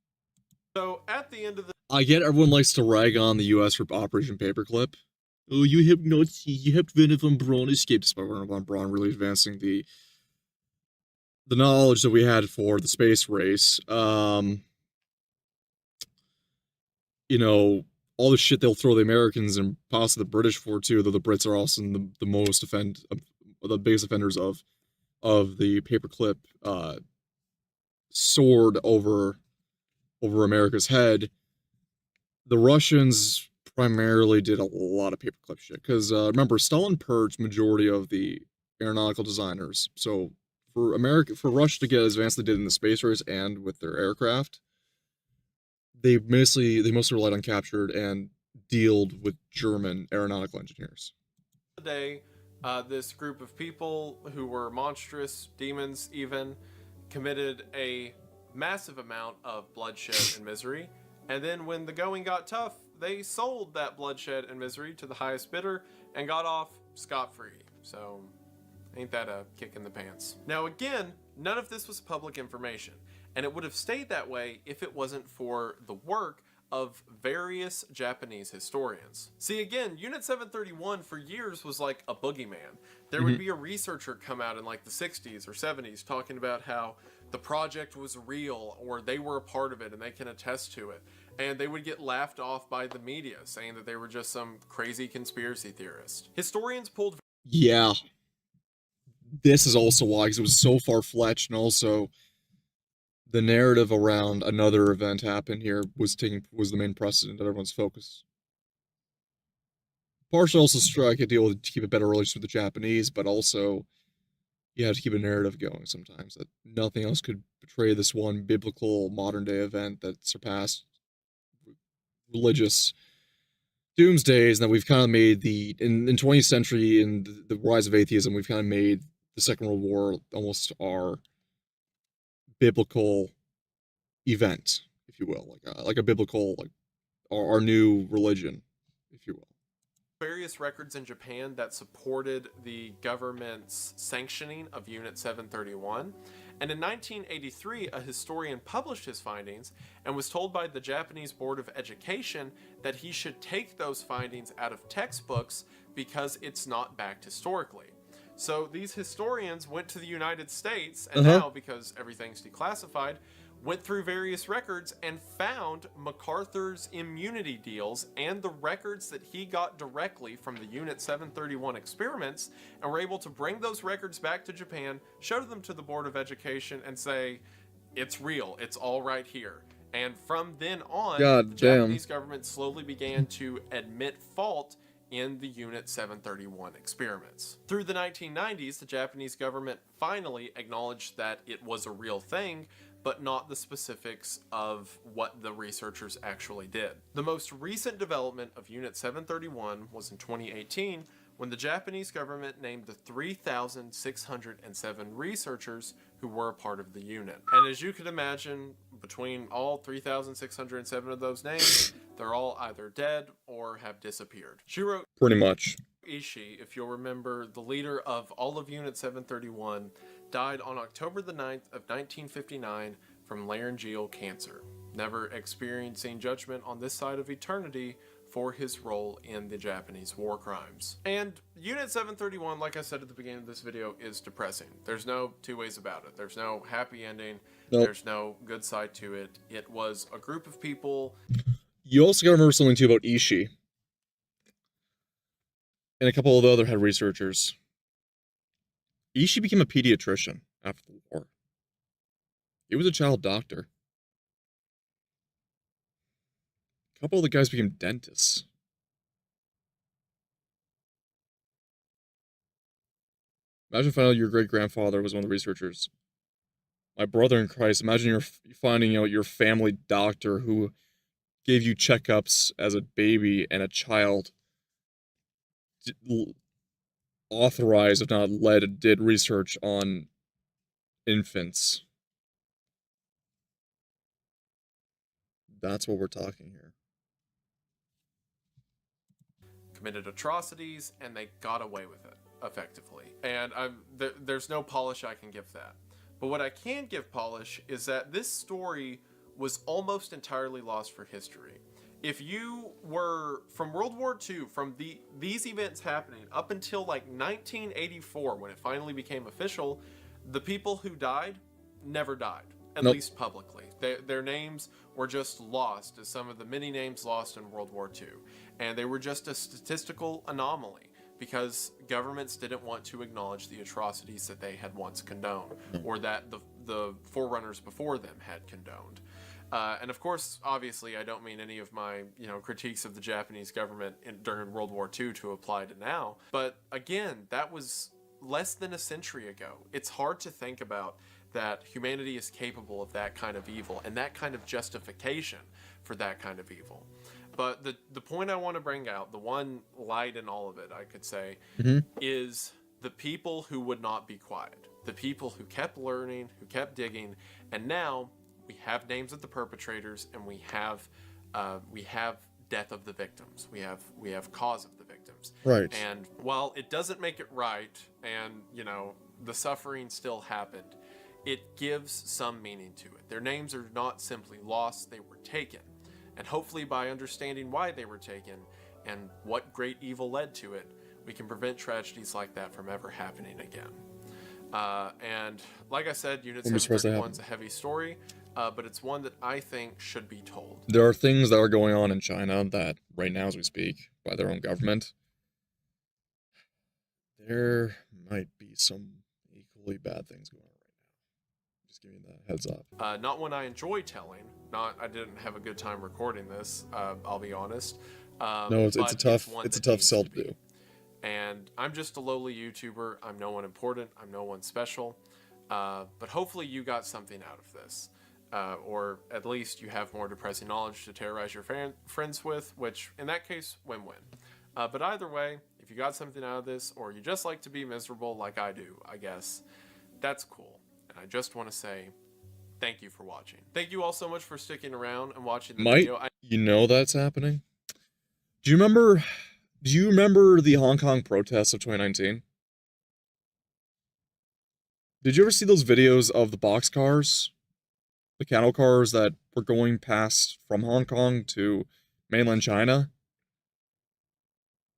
So at the end of the I get everyone likes to rag on the US for Operation Paperclip. Oh, you helped Nazis, you helped Werner von Braun escape, despite Werner von Braun really advancing the knowledge that we had for the space race. You know, all the shit they'll throw the Americans and possibly the British for too, though the Brits are also the biggest offenders of the paperclip sword over America's head. The Russians primarily did a lot of paperclip shit because remember, Stalin purged majority of the aeronautical designers. So for Russia to get as advanced as they did in the space race and with their aircraft, they mostly relied on captured and dealed with German aeronautical engineers. day, this group of people who were monstrous demons even committed a massive amount of bloodshed and misery, and then when the going got tough, they sold that bloodshed and misery to the highest bidder and got off scot-free. So ain't that a kick in the pants? Now again, none of this was public information, and it would have stayed that way if it wasn't for the work of various Japanese historians. See, again, Unit 731 for years was like a boogeyman. There would be a researcher come out in like the 60s or 70s talking about how the project was real or they were a part of it and they can attest to it. And they would get laughed off by the media, saying that they were just some crazy conspiracy theorist. Historians pulled... Yeah. This is also why, because it was so far-fetched, and also the narrative around another event happened here was the main precedent of everyone's focus. Partially also strike a deal to keep a better relationship with the Japanese, but also you have to keep a narrative going sometimes that nothing else could portray this one biblical modern-day event that surpassed religious doomsdays, and that we've kind of made in 20th century, in the rise of atheism, we've kind of made the Second World War almost our biblical event, if you will, like a biblical, like our new religion, if you will. Various records in Japan that supported the government's sanctioning of Unit 731. And in 1983, a historian published his findings and was told by the Japanese Board of Education that he should take those findings out of textbooks because it's not backed historically. So these historians went to the United States, and now, because everything's declassified, went through various records and found MacArthur's immunity deals and the records that he got directly from the Unit 731 experiments, and were able to bring those records back to Japan, show them to the Board of Education, and say, it's real, it's all right here. And from then on, the Japanese government slowly began to admit fault in the Unit 731 experiments. Through the 1990s, the Japanese government finally acknowledged that it was a real thing, but not the specifics of what the researchers actually did. The most recent development of Unit 731 was in 2018, when the Japanese government named the 3,607 researchers who were a part of the unit. And as you can imagine, between all 3,607 of those names, they're all either dead or have disappeared. She wrote, pretty much. Ishii, if you'll remember, the leader of all of Unit 731, died on October the 9th of 1959 from laryngeal cancer, never experiencing judgment on this side of eternity for his role in the Japanese war crimes. And Unit 731, like I said at the beginning of this video, is depressing. There's no two ways about it. There's no happy ending. Nope. There's no good side to it. It was a group of people. You also gotta remember something too about Ishii and a couple of the other head researchers. Ishii became a pediatrician after the war. He was a child doctor. A couple of the guys became dentists. Imagine finding out your great-grandfather was one of the researchers. My brother in Christ, imagine you're finding out your family doctor who gave you checkups as a baby and a child authorized, if not led, did research on infants. That's what we're talking here. committed atrocities, and they got away with it effectively. And there's no polish I can give that. But what I can give polish is that this story was almost entirely lost for history. If you were from World War II, from these events happening up until like 1984, when it finally became official, the people who died never died, at least publicly. Their names were just lost as some of the many names lost in World War II. And they were just a statistical anomaly because governments didn't want to acknowledge the atrocities that they had once condoned, or that the forerunners before them had condoned. And of course, obviously, I don't mean any of my, critiques of the Japanese government during World War II to apply to now. But again, that was less than a century ago. It's hard to think about that humanity is capable of that kind of evil and that kind of justification for that kind of evil. But the point I want to bring out, the one light in all of it, I could say, is the people who would not be quiet. The people who kept learning, who kept digging, and now we have names of the perpetrators, and we have death of the victims. We have cause of the victims. Right. And while it doesn't make it right, and the suffering still happened, it gives some meaning to it. Their names are not simply lost; they were taken. And hopefully, by understanding why they were taken and what great evil led to it, we can prevent tragedies like that from ever happening again. And like I said, Unit 731 is a heavy story. But it's one that I think should be told. There are things that are going on in China that, right now as we speak, by their own government, there might be some equally bad things going on right now. Just giving you that heads up. Not one I enjoy telling. I didn't have a good time recording this, I'll be honest. No, it's a tough sell to do. And I'm just a lowly YouTuber. I'm no one important. I'm no one special. But hopefully you got something out of this. Or at least you have more depressing knowledge to terrorize your friends with, which, in that case, win-win. But either way, if you got something out of this, or you just like to be miserable like I do, I guess, that's cool. And I just want to say thank you for watching. Thank you all so much for sticking around and watching the video. You know that's happening? Do you remember the Hong Kong protests of 2019? Did you ever see those videos of the boxcars? The cattle cars that were going past from Hong Kong to mainland China?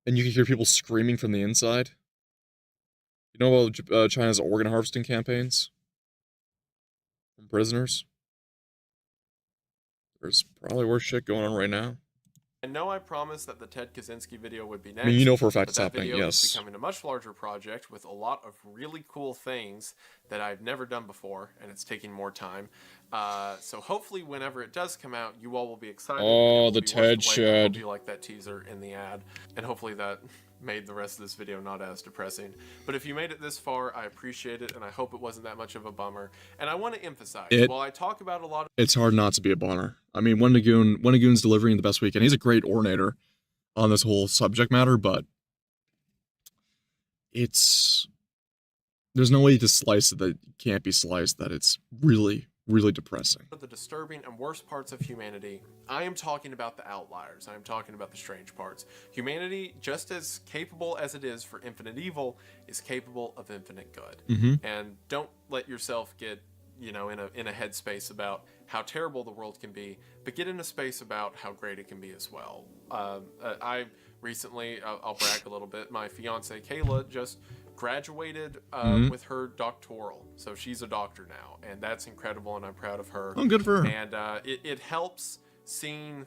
And you could hear people screaming from the inside? You know about China's organ harvesting campaigns? From prisoners? There's probably worse shit going on right now. I know I promised that the Ted Kaczynski video would be next. I mean, you know for a fact but it's that happening, video yes. is becoming a much larger project with a lot of really cool things that I've never done before, and it's taking more time. So hopefully whenever it does come out, you all will be excited. Oh, the Ted shed. I hope you like that teaser in the ad, and hopefully that made the rest of this video not as depressing. But if you made it this far, I appreciate it, and I hope it wasn't that much of a bummer. And I want to emphasize, while I talk about a lot of... It's hard not to be a bummer. I mean, Wendigoon's delivering the best weekend. He's a great orator on this whole subject matter, but there's no way to slice it that can't be sliced, that it's really, really depressing. The disturbing and worst parts of humanity, I am talking about the outliers. I am talking about the strange parts. Humanity, just as capable as it is for infinite evil, is capable of infinite good. And don't let yourself get, in a headspace about how terrible the world can be, but get in a space about how great it can be as well. I recently, I'll brag a little bit, my fiance Kayla just graduated with her doctoral, so she's a doctor now, and that's incredible, and I'm proud of her. Oh, good for her. And it helps seeing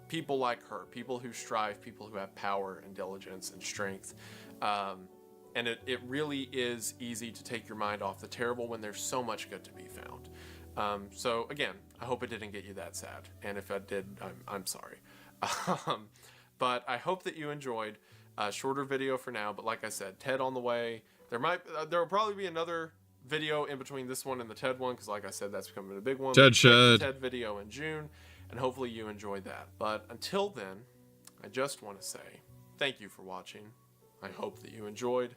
people like her, people who strive, people who have power and diligence and strength, and it really is easy to take your mind off the terrible when there's so much good to be found. So again, I hope it didn't get you that sad, and if I did, I'm sorry. But I hope that you enjoyed. Shorter video for now, but like I said, Ted on the way. There will probably be another video in between this one and the Ted one, because like I said, that's becoming a big one. Ted shed. Ted video in June, and hopefully you enjoyed that. But until then, I just want to say thank you for watching. I hope that you enjoyed,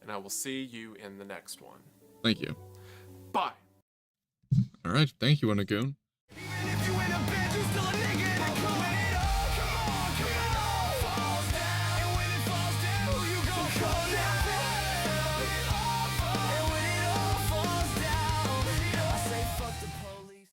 and I will see you in the next one. Thank you. Bye. All right, thank you, Wendigoon. When it all comes down, when it all falls down, and when Call now.